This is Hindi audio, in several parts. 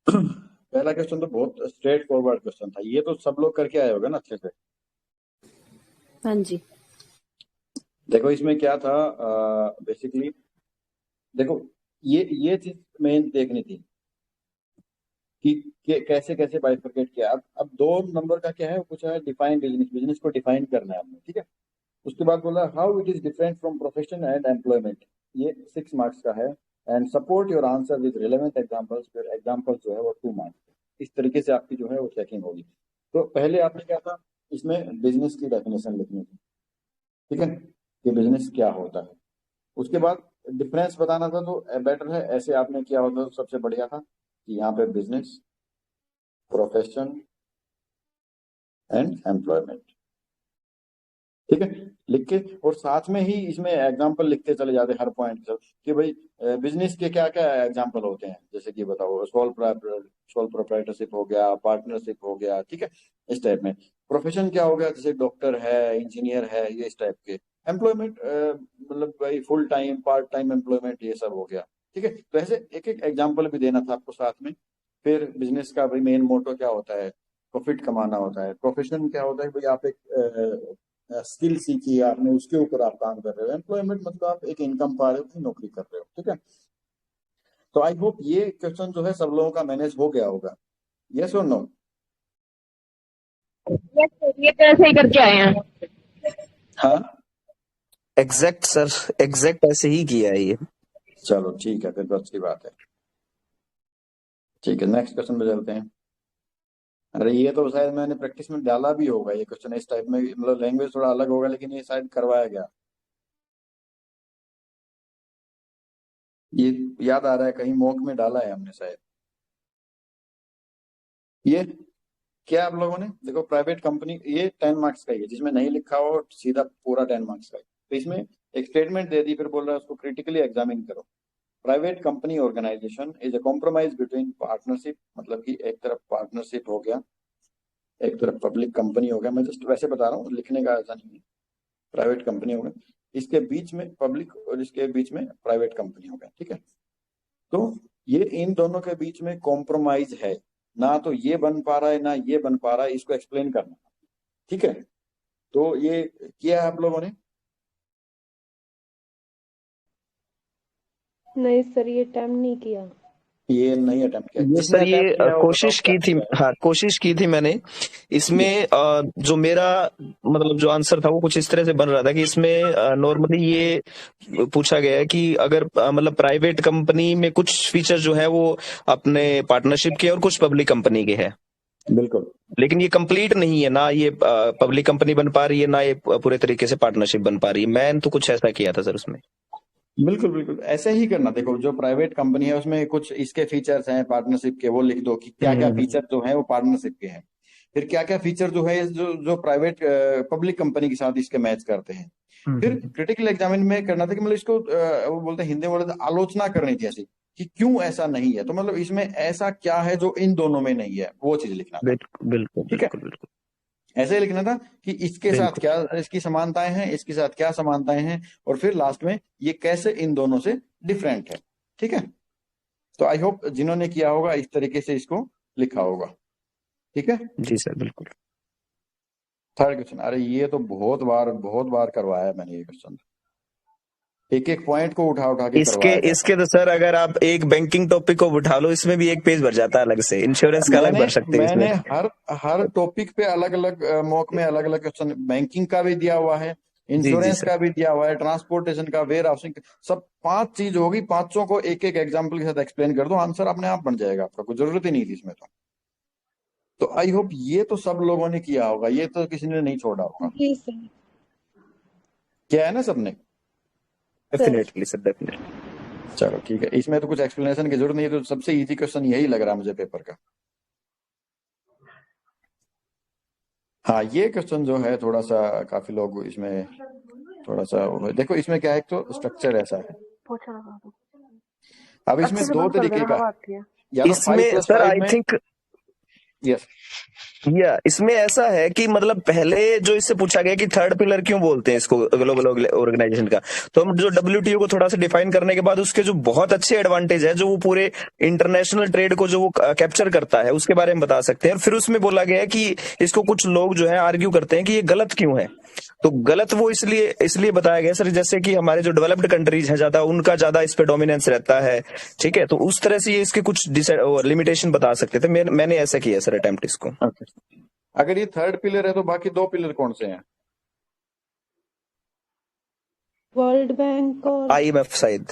पहला क्वेश्चन तो बहुत स्ट्रेट फॉरवर्ड क्वेश्चन था, ये तो सब लोग करके आए होगे ना अच्छे से। हाँ जी। देखो इसमें क्या था, बेसिकली देखो ये चीज मेन देखनी थी कि कैसे कैसे बाइफरकेट किया। अब 2 नंबर का क्या है, कुछ है डिफाइन बिजनेस, बिजनेस को डिफाइन करना है हमने, ठीक है। उसके बाद बोला how it is different from profession and employment, ये 6 मार्क्स का है। And support your answer with relevant examples, फिर एग्जांपल्स जो है वो 2 मार्क्स। इस तरीके से आपकी जो है वो चेकिंग होगी। तो पहले आपने क्या था, इसमें बिजनेस की डेफिनेशन लिखनी थी, ठीक है, कि बिजनेस क्या होता है। उसके बाद डिफरेंस बताना था, तो बेटर है ऐसे आपने किया होता तो सबसे बढ़िया था कि यहाँ पे बिजनेस, प्रोफेशन एंड एम्प्लॉयमेंट, ठीक है, लिख के। और साथ में ही इसमें एग्जांपल लिखते चले जाते हर पॉइंट पर कि भाई बिजनेस के क्या क्या एग्जांपल होते हैं, जैसे कि बताओ सोल प्रोप्राइटरशिप हो गया, पार्टनरशिप हो गया, ठीक है, इस टाइप में। प्रोफेशन क्या हो गया, जैसे डॉक्टर है, इंजीनियर है, ये इस टाइप के। एम्प्लॉयमेंट मतलब भाई full time, part time employment, ये सब हो गया, ठीक है। तो ऐसे एक एक एग्जाम्पल भी देना था आपको साथ में। फिर बिजनेस का भाई मेन मोटो क्या होता है, प्रॉफिट कमाना होता है। प्रोफेशन क्या होता है भाई, आप एक स्किल सीखी है आपने, उसके ऊपर आप काम कर रहे हो। एम्प्लॉयमेंट मतलब आप एक इनकम पा रहे हो, अपनी नौकरी कर रहे हो, ठीक है। तो आई होप ये क्वेश्चन जो है सब लोगों का मैनेज हो गया होगा। यस और नो? यस सर, ये तो ऐसे ही करके आए हैं। हाँ, एग्जैक्ट सर, एग्जैक्ट ऐसे ही किया है ये। चलो ठीक है, फिर तो अच्छी बात है। ठीक है, नेक्स्ट क्वेश्चन पे चलते हैं। अरे ये तो शायद मैंने प्रैक्टिस में डाला भी होगा ये क्वेश्चन, इस टाइप में, मतलब लैंग्वेज थोड़ा अलग होगा, लेकिन ये शायद करवाया गया। ये याद आ रहा है, कहीं मॉक में डाला है हमने शायद। ये क्या आप लोगों ने देखो, प्राइवेट कंपनी, ये 10 मार्क्स का ही है, जिसमें नहीं लिखा हो सीधा पूरा 10 मार्क्स का है। तो इसमें एक स्टेटमेंट दे दी, फिर बोल रहा है उसको क्रिटिकली एग्जामिन करो। Private company organization is a compromise between partnership, मतलब कि एक तरफ पार्टनरशिप हो गया, एक तरफ पब्लिक कंपनी हो गया। मैं जस्ट वैसे बता रहा हूँ, लिखने का ऐसा नहीं है। प्राइवेट कंपनी हो गया, इसके बीच में पब्लिक, और इसके बीच में प्राइवेट कंपनी हो गया, ठीक है। तो ये इन दोनों के बीच में कॉम्प्रोमाइज है, ना तो ये बन पा रहा है ना ये बन पा रहा है, इसको एक्सप्लेन करना, ठीक है। तो ये किया है आप लोगों ने? नहीं सर, ये टाइम नहीं किया। ये नहीं अटेम्प्ट किया, ये जिसने सर ये अटेम्प्ट किया है वो बताओ कोशिश क्या की थी, किया है। हाँ कोशिश की थी मैंने। इसमें जो मेरा मतलब जो आंसर था वो कुछ इस तरह से बन रहा था कि इसमें नॉर्मली ये पूछा गया है कि अगर मतलब प्राइवेट कंपनी में कुछ फीचर जो है वो अपने पार्टनरशिप के और कुछ पब्लिक कंपनी के है, बिल्कुल लेकिन ये कंप्लीट नहीं है ना, ये पब्लिक कंपनी बन पा रही है ना ये पूरे तरीके से पार्टनरशिप बन पा रही है। मैंने तो कुछ ऐसा किया था सर उसमें। बिल्कुल बिल्कुल ऐसे ही करना। देखो जो प्राइवेट कंपनी है उसमें कुछ इसके फीचर्स हैं पार्टनरशिप के, वो लिख दो कि क्या क्या हम्म। फीचर जो है वो पार्टनरशिप के हैं। फिर क्या क्या फीचर जो है जो जो प्राइवेट पब्लिक कंपनी के साथ इसके मैच करते हैं। फिर हम्म। क्रिटिकल एग्जामिन में करना था कि मतलब इसको वो बोलते हैं हिंदी में बोलते हैं आलोचना करनी थी ऐसी, कि क्यों ऐसा नहीं है, तो मतलब इसमें ऐसा क्या है जो इन दोनों में नहीं है, वो चीज लिखना था, बिल्कुल बिल्कुल ठीक है। बिल्कुल बिल्कुल ऐसे ही लिखना था कि इसके साथ बिल्कुल। क्या इसकी समानताएं हैं, इसके साथ क्या समानताएं हैं, और फिर लास्ट में ये कैसे इन दोनों से डिफरेंट है, ठीक है। तो आई होप जिन्होंने किया होगा इस तरीके से इसको लिखा होगा, ठीक है। जी सर बिल्कुल। थर्ड क्वेश्चन, अरे ये तो बहुत बार करवाया है मैंने ये क्वेश्चन, एक एक पॉइंट को उठा उठा के इसके करवाया जाता इसके तो सर अगर आप एक बैंकिंग टॉपिक को उठा लो, इसमें भी एक पेज भर जाता है अलग से, इंश्योरेंस है। का अलग मैंने भर सकते हैं इसमें। मैंने हर टॉपिक पे अलग अलग मॉक में अलग अलग क्वेश्चन, बैंकिंग का भी दिया हुआ है, जी जी इंश्योरेंस सर। का भी दिया हुआ है, ट्रांसपोर्टेशन का, वेयर हाउसिंग, सब 5 चीज होगी। पांचों को एक एक एग्जाम्पल के साथ एक्सप्लेन कर दो, आंसर अपने आप बन जाएगा आपका, कोई जरूरत ही नहीं थी इसमें। तो आई होप ये तो सब लोगों ने किया होगा, ये तो किसी ने नहीं छोड़ा होगा। जी सर। क्या है ना सबने? सर। Definitely sir definitely. चलो ठीक है, इसमें तो कुछ एक्सप्लेनेशन की जरूरत नहीं है, तो सबसे इजी क्वेश्चन यही लग रहा है मुझे पेपर का। हाँ ये क्वेश्चन जो है थोड़ा सा, काफी लोग इसमें थोड़ा सा, देखो इसमें क्या है, एक तो स्ट्रक्चर ऐसा है। पोछा लगा दो। अब इसमें अच्छे से दो बंद कर तरीके देना, का हवा है, आती है। या तो फाइव इसमें प्लस सर फाइव आई में थिंक यस। या इसमें ऐसा है कि मतलब पहले जो इससे पूछा गया कि थर्ड पिलर क्यों बोलते हैं इसको ग्लोबल ऑर्गेनाइजेशन का, तो हम जो डब्ल्यूटीओ को थोड़ा सा डिफाइन करने के बाद उसके जो बहुत अच्छे एडवांटेज है जो वो पूरे इंटरनेशनल ट्रेड को जो वो कैप्चर करता है उसके बारे में बता सकते हैं। फिर उसमें बोला गया है कि इसको कुछ लोग जो है आर्ग्यू करते हैं कि ये गलत क्यों है। तो गलत वो इसलिए इसलिए बताया गया सर, जैसे कि हमारे जो डेवलप्ड कंट्रीज है ज्यादा उनका ज्यादा इस पे डोमिनेंस रहता है, ठीक है, तो उस तरह से ये इसके कुछ लिमिटेशन बता सकते थे। मैंने ऐसा किया सर अटेम्प्ट इसको। ओके, अगर ये थर्ड पिलर है तो बाकी दो पिलर कौन से हैं? वर्ल्ड बैंक और IMF शायद।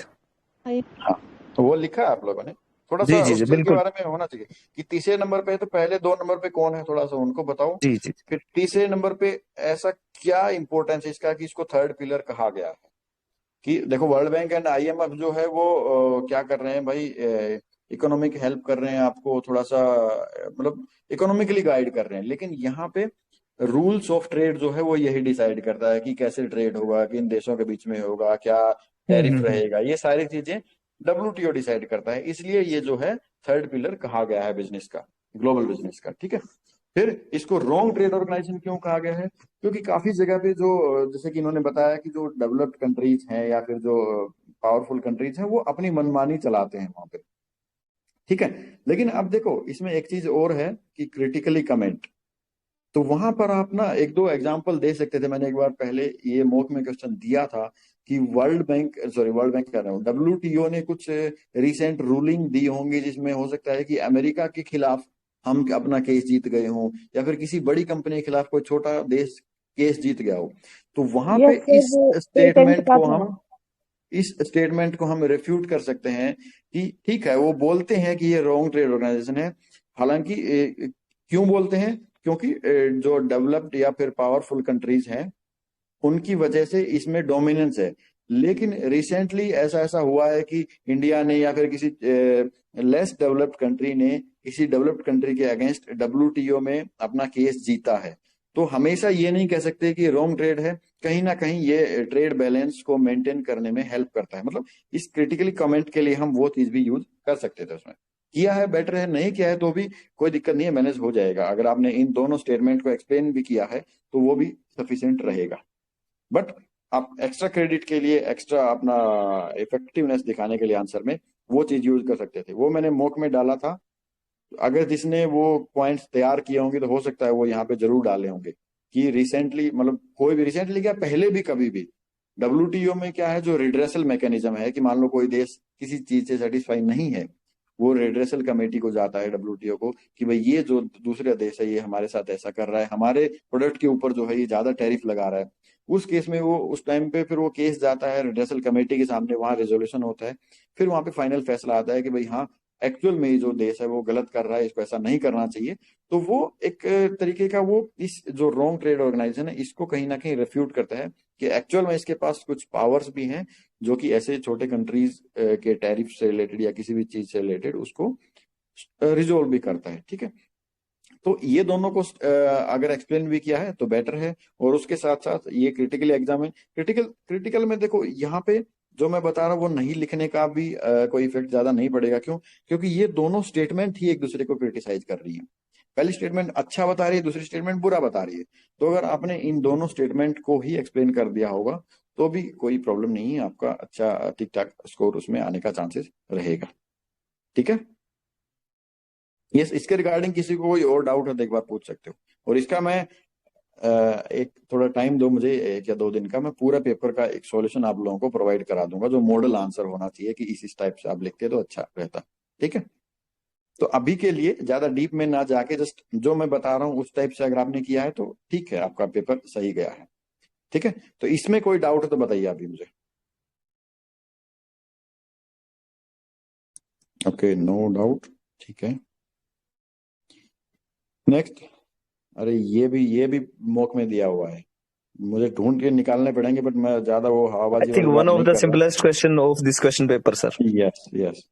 हाँ, तो वो लिखा है आप लोगों ने? थोड़ा सा जी जी उस जी चीज के बिल्कुल। बारे में होना चाहिए कि तीसरे नंबर पे है तो पहले दो नंबर पे कौन है, थोड़ा सा उनको बताओ। जी जी फिर तीसरे नंबर पे ऐसा क्या इंपॉर्टेंस है इसका कि इसको थर्ड पिलर कहा गया है? कि देखो, वर्ल्ड बैंक एंड IMF जो है वो क्या कर रहे हैं भाई, इकोनॉमिक हेल्प कर रहे हैं आपको, थोड़ा सा मतलब इकोनॉमिकली गाइड कर रहे हैं, लेकिन यहाँ पे रूल्स ऑफ ट्रेड जो है वो यही डिसाइड करता है कि कैसे ट्रेड होगा, किन देशों के बीच में होगा, क्या टैरिफ हम्म। रहेगा, ये सारी चीजें WTO डिसाइड करता है। इसलिए ये जो है थर्ड पिलर कहा गया है बिजनेस का, ग्लोबल बिजनेस का, ठीक है। फिर इसको रॉन्ग ट्रेड ऑर्गेनाइजेशन क्यों कहा गया है? क्योंकि काफी जगह पे जो जैसे कि इन्होंने बताया कि जो डेवलप्ड कंट्रीज हैं या फिर जो पावरफुल कंट्रीज हैं वो अपनी मनमानी चलाते हैं वहां पे, ठीक है। लेकिन अब देखो, इसमें एक चीज और है कि क्रिटिकली कमेंट, तो वहां पर आप ना एक दो एग्जांपल दे सकते थे। मैंने एक बार पहले ये मॉक में क्वेश्चन दिया था कि वर्ल्ड बैंक कह रहा हूँ, WTO ने कुछ रिसेंट रूलिंग दी होंगी जिसमें हो सकता है कि अमेरिका के खिलाफ हम अपना केस जीत गए हों, या फिर किसी बड़ी कंपनी के खिलाफ कोई छोटा देश केस जीत गया हो। तो वहां पे यस सर, वो पेटेंट का था। इस स्टेटमेंट को हम रिफ्यूट कर सकते हैं कि ठीक है, वो बोलते हैं कि ये रॉन्ग ट्रेड ऑर्गेनाइजेशन है। हालांकि क्यों बोलते हैं? क्योंकि जो डेवलप्ड या फिर पावरफुल कंट्रीज हैं उनकी वजह से इसमें डोमिनेंस है। लेकिन रिसेंटली ऐसा ऐसा हुआ है कि इंडिया ने या फिर किसी लेस डेवलप्ड कंट्री ने किसी डेवलप्ड कंट्री के अगेंस्ट WTO में अपना केस जीता है। तो हमेशा ये नहीं कह सकते कि रॉन्ग ट्रेड है, कहीं ना कहीं ये ट्रेड बैलेंस को मेंटेन करने में हेल्प करता है। मतलब इस क्रिटिकली कमेंट के लिए हम वो चीज भी यूज कर सकते थे उसमें। किया है बेटर है, नहीं किया है तो भी कोई दिक्कत नहीं है, मैनेज हो जाएगा। अगर आपने इन दोनों स्टेटमेंट को एक्सप्लेन भी किया है तो वो भी सफिशिएंट रहेगा। बट आप एक्स्ट्रा क्रेडिट के लिए, एक्स्ट्रा अपना इफेक्टिवनेस दिखाने के लिए आंसर में वो चीज यूज कर सकते थे। वो मैंने मॉक में डाला था, अगर जिसने वो पॉइंट्स तैयार किए होंगे तो हो सकता है वो यहाँ पे जरूर डाले होंगे कि रिसेंटली, मतलब कोई भी रिसेंटली क्या, पहले भी कभी भी WTO में क्या है, जो रिड्रेसल मैकेनिज्म है कि मान लो कोई देश किसी चीज से सेटिस्फाई नहीं है, वो रिड्रेसल कमेटी को जाता है WTO को कि भाई ये जो दूसरा देश है ये हमारे साथ ऐसा कर रहा है, हमारे प्रोडक्ट के ऊपर जो है ये ज्यादा टैरिफ लगा रहा है। उस केस में वो उस टाइम पे फिर वो केस जाता है रिड्रेसल कमेटी के सामने, वहां रेजोल्यूशन होता है, फिर वहां पे फाइनल फैसला आता है कि भाई हाँ, एक्चुअल में ये जो देश है वो गलत कर रहा है, इसको ऐसा नहीं करना चाहिए। तो वो एक तरीके का वो इस जो रॉन्ग ट्रेड ऑर्गेनाइजेशन है इसको कहीं ना कहीं रिफ्यूट करता है कि एक्चुअल में इसके पास कुछ पावर्स भी हैं जो कि ऐसे छोटे कंट्रीज के टैरिफ से रिलेटेड या किसी भी चीज से रिलेटेड उसको रिजोल्व भी करता है, ठीक है। तो ये दोनों को अगर एक्सप्लेन भी किया है तो बेटर है। और उसके साथ साथ ये क्रिटिकल एग्जाम है, क्रिटिकल में देखो यहाँ पे जो मैं बता रहा हूँ वो नहीं लिखने का भी कोई इफेक्ट ज्यादा नहीं पड़ेगा। क्यों? क्योंकि ये दोनों स्टेटमेंट ही एक दूसरे को क्रिटिसाइज कर रही है। पहली स्टेटमेंट अच्छा बता रही है, दूसरी स्टेटमेंट बुरा बता रही है। तो अगर आपने इन दोनों स्टेटमेंट को ही एक्सप्लेन कर दिया होगा तो भी कोई प्रॉब्लम नहीं है, आपका अच्छा ठीक ठाक स्कोर उसमें आने का चांसेस रहेगा, ठीक है। यस, इसके रिगार्डिंग किसी को कोई और डाउट है तो एक बार पूछ सकते हो। और इसका मैं एक थोड़ा टाइम दो मुझे, 1 या 2 दिन का, मैं पूरा पेपर का एक सॉल्यूशन आप लोगों को प्रोवाइड करा दूंगा जो मॉडल आंसर होना चाहिए कि इस टाइप से आप लिखते तो अच्छा रहता, ठीक है। तो अभी के लिए ज्यादा डीप में ना जाके जस्ट जो मैं बता रहा हूँ उस टाइप से अगर आपने किया है तो ठीक है, आपका पेपर सही गया है, ठीक है। तो इसमें कोई डाउट है तो बताइए अभी मुझे। ओके, नो डाउट, ठीक है। नेक्स्ट। अरे ये भी मॉक में दिया हुआ है, मुझे ढूंढ के निकालने पड़ेंगे, बट मैं ज्यादा वो आई हवाबाजी थिंक वाली बात वन ऑफ नहीं द कर रहा। Simplest question of this question paper sir. Yes yes,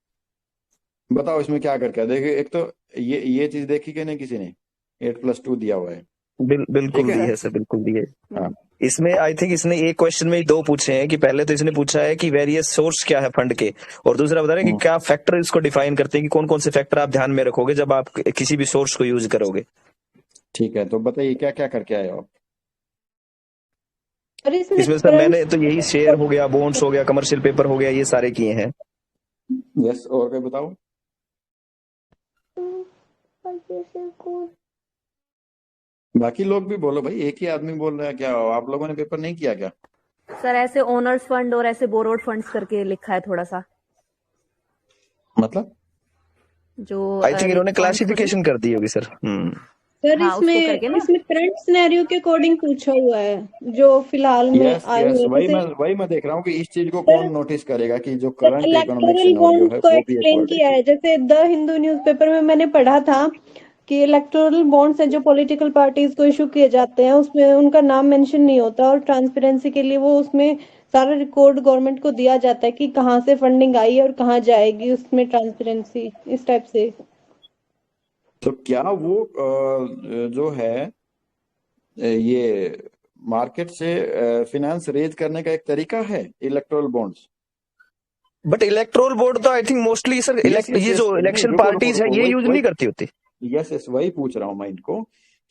बताओ इसमें क्या करके देखिए। एक तो ये चीज देखी कि नहीं किसी ने, 8+2 दिया हुआ है, ठीक बिल्कुल दी है। है सर, बिल्कुल दी है। हाँ, इसमें आई थिंक इसने एक क्वेश्चन में ही दो पूछे हैं कि पहले तो इसने पूछा है कि वेरियस सोर्स क्या है फंड के, और दूसरा बता रहे हैं कि क्या फैक्टर इसको डिफाइन करते हैं कि कौन कौन से फैक्टर आप ध्यान में रखोगे जब आप किसी भी सोर्स को यूज करोगे। ठीक है, तो बताइए क्या क्या करके आए हो आप? और इसमें सर मैंने तो यही शेयर हो गया, बॉन्ड्स हो गया, कमर्शियल पेपर हो गया, ये सारे किए हैं। यस, और क्या बताओ? बाकी लोग भी बोलो भाई, एक ही आदमी बोल रहा है क्या? आप लोगों ने पेपर नहीं किया क्या? सर ऐसे ओनर्स फंड और ऐसे बोरोड फंड्स करके लिखा है थोड़ा सा, मतलब जो आई थिंक इन्होंने क्लासिफिकेशन कर दी होगी सर। सर हाँ, उसको करके ना। इसमें करंट सिनेरियो के अकॉर्डिंग पूछा हुआ है जो फिलहाल में यस आए यस, हुए हैं। वही मैं देख रहा हूँ कि इस चीज को सर- कौन नोटिस करेगा कि जो current economic electoral scenario bond है को वो भी एक एक्सप्लेन वर्ड किया है। है, जैसे द हिंदू न्यूज़पेपर में मैंने पढ़ा था कि इलेक्टोरल बॉन्ड्स है जो पॉलिटिकल पार्टीज को इशू किए जाते हैं, उसमें उनका नाम मेंशन नहीं होता, और ट्रांसपेरेंसी के लिए वो उसमें सारा रिकॉर्ड गवर्नमेंट को दिया जाता है कि कहाँ से फंडिंग आई है और कहाँ जाएगी, उसमें ट्रांसपेरेंसी इस टाइप से। तो क्या वो जो है ये मार्केट से फिनेंस रेज करने का एक तरीका है electoral bonds? But electoral board तो I think mostly sir Yes, yes, ये yes, जो नहीं, इलेक्शन रुको, पार्टीज है रुको, ये वही- यूज वही- नहीं करती होती। यस यस, वही पूछ रहा हूँ मैं इनको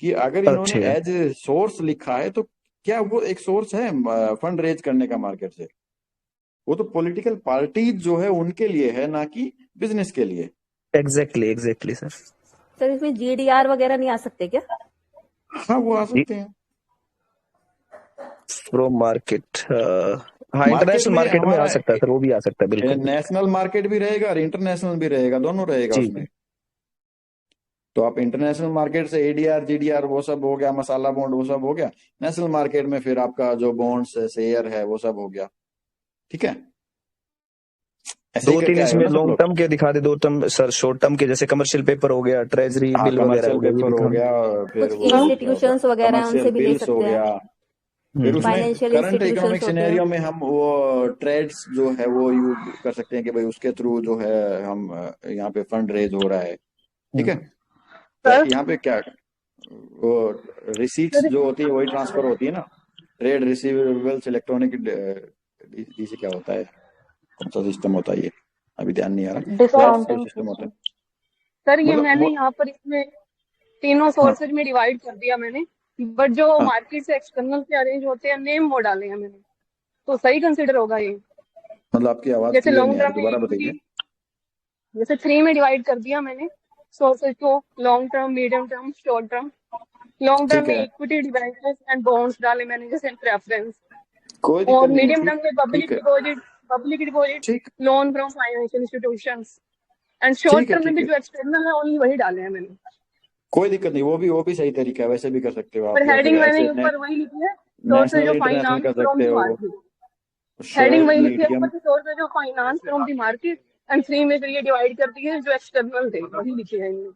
कि अगर इन्होंने अच्छा। एज सोर्स लिखा है तो क्या वो एक सोर्स है फंड रेज करने का मार्केट से? वो तो पॉलिटिकल पार्टीज जो है उनके लिए है, ना कि बिजनेस के लिए। Exactly sir. सर इसमें GDR वगैरह नहीं आ सकते क्या? हाँ, वो आ सकते हैं फ्रॉम मार्केट, हाँ मार्केट इंटरनेशनल में। मार्केट में आ हमारा सकता है सर, वो भी आ सकता है बिल्कुल। नेशनल मार्केट भी रहेगा और इंटरनेशनल भी रहेगा, दोनों रहेगा जी। उसमें। तो आप इंटरनेशनल मार्केट से एडीआर जीडीआर वो सब हो गया, मसाला बॉन्ड वो सब हो गया। नेशनल मार्केट में फिर आपका जो बॉन्ड्स है, शेयर है, वो सब हो गया। ठीक है, ऐसे ही दो तीन करके आए हो इसमें ना सब लॉन्ग लोग? टर्म के दिखा दे, दो टर्म सर शॉर्ट टर्म के, जैसे कमर्शियल पेपर हो गया, ट्रेजरी हाँ, बिल वगैरह कमर्शियल हो गया, ये पेपर हो दिखा। गया, फिर कुछ वो इंस्टीट्यूशंस वगैरह हैं, कमर्शियल उनसे भी ले बिल्स हो सकते गया। हैं। फिर उसमें फाइनेंशियल करंट इंस्टीट्यूशंस इकोनॉमिक होते सिनेरियो हैं। में हम वो ट्रेड्स जो है वो यूज कर सकते हैं कि भाई उसके थ्रू जो है हम यहाँ पे फंड रेज हो रहा है। ठीक है, तो यहाँ पे क्या वो रिसीट्स जो होती है वही ट्रांसफर होती है ना। ट्रेड रिसीवेबल्स इलेक्ट्रॉनिक डीसी क्या होता है, कौन सा सिस्टम होता है ये, अभी ध्यान नहीं आ रहा। डिस्काउंटिंग सिस्टम होता है सर, ये मतलब मैंने यहाँ पर इसमें तीनों हाँ सोर्सेज में डिवाइड कर दिया मैंने, बट जो हाँ, मार्केट से एक्सटर्नल से अरेंज होते हैं नेम वो डाले हैं मैंने, तो सही कंसिडर होगा ये। मतलब आपकी आवाज जैसे क्लियर लॉन्ग नहीं आ रही, टर्म में दोबारा इक्विटी, बताइए। जैसे 3 में डिवाइड कर दिया मैंने सोर्सेज को, long term, medium term, short term. Long term ठीक में है, इक्विटी डिबेंचर्स एंड बॉन्ड्स डाले मैंने जैसे प्रेफरेंस, कोई और दिक्कत नहीं है, मीडियम ठीक टर्म में ठीक है, पब्लिक डिपॉजिट, ठीक loan from financial institutions, and short ठीक है, टर्म में ठीक भी है, जो एक्सटर्नल है ओनली वही डाले हैं मैंने। कोई दिक्कत नहीं, वो भी सही तरीका है, वैसे भी कर सकते हो पर आप, या फिर हेडिंग मैंने ऐसे ऊपर वही लिखी है, national sources of international finance कर फ्रॉम सकते द हो। मार्केट। हेडिंग शॉर्ट वही लिखी है मीडियम, ऊपर से, sources of finance from the market, and 3 में फिर ये डिवाइड कर दिए जो एक्सटर्नल थे वही लिखे हैं इनमें।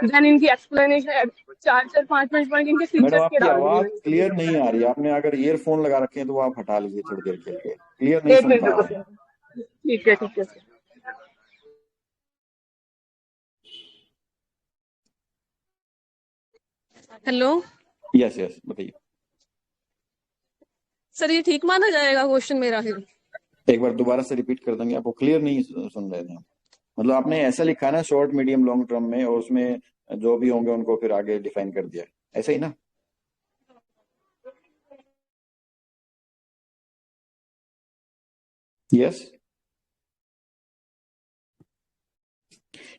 देन इनकी एक्सप्लेनेशन 4-4 5-5 पॉइंट इनके मैडम फीचर्स के आपकी डाल दिए आवाज मैंने सभी। क्लियर नहीं आ रही है। आपने अगर ईयरफोन लगा रखे हैं तो वो आप हटा लीजिए थोड़ी देर के लिए, क्लियर नहीं एक सुन मिनट पा रुको रहे हैं। सर, ठीक है ठीक है सर। हेलो यस यस, बताइए। सर, ये ठीक माना जाएगा क्वेश्चन मेरा फिर? एक बार दोबारा से रिपीट कर देंगे, आपको क्लियर नहीं सुन रहे थे हम। मतलब आपने ऐसा लिखा है ना शॉर्ट मीडियम लॉन्ग टर्म में, और उसमें जो भी होंगे उनको फिर आगे डिफाइन कर दिया, ऐसा ही ना? यस,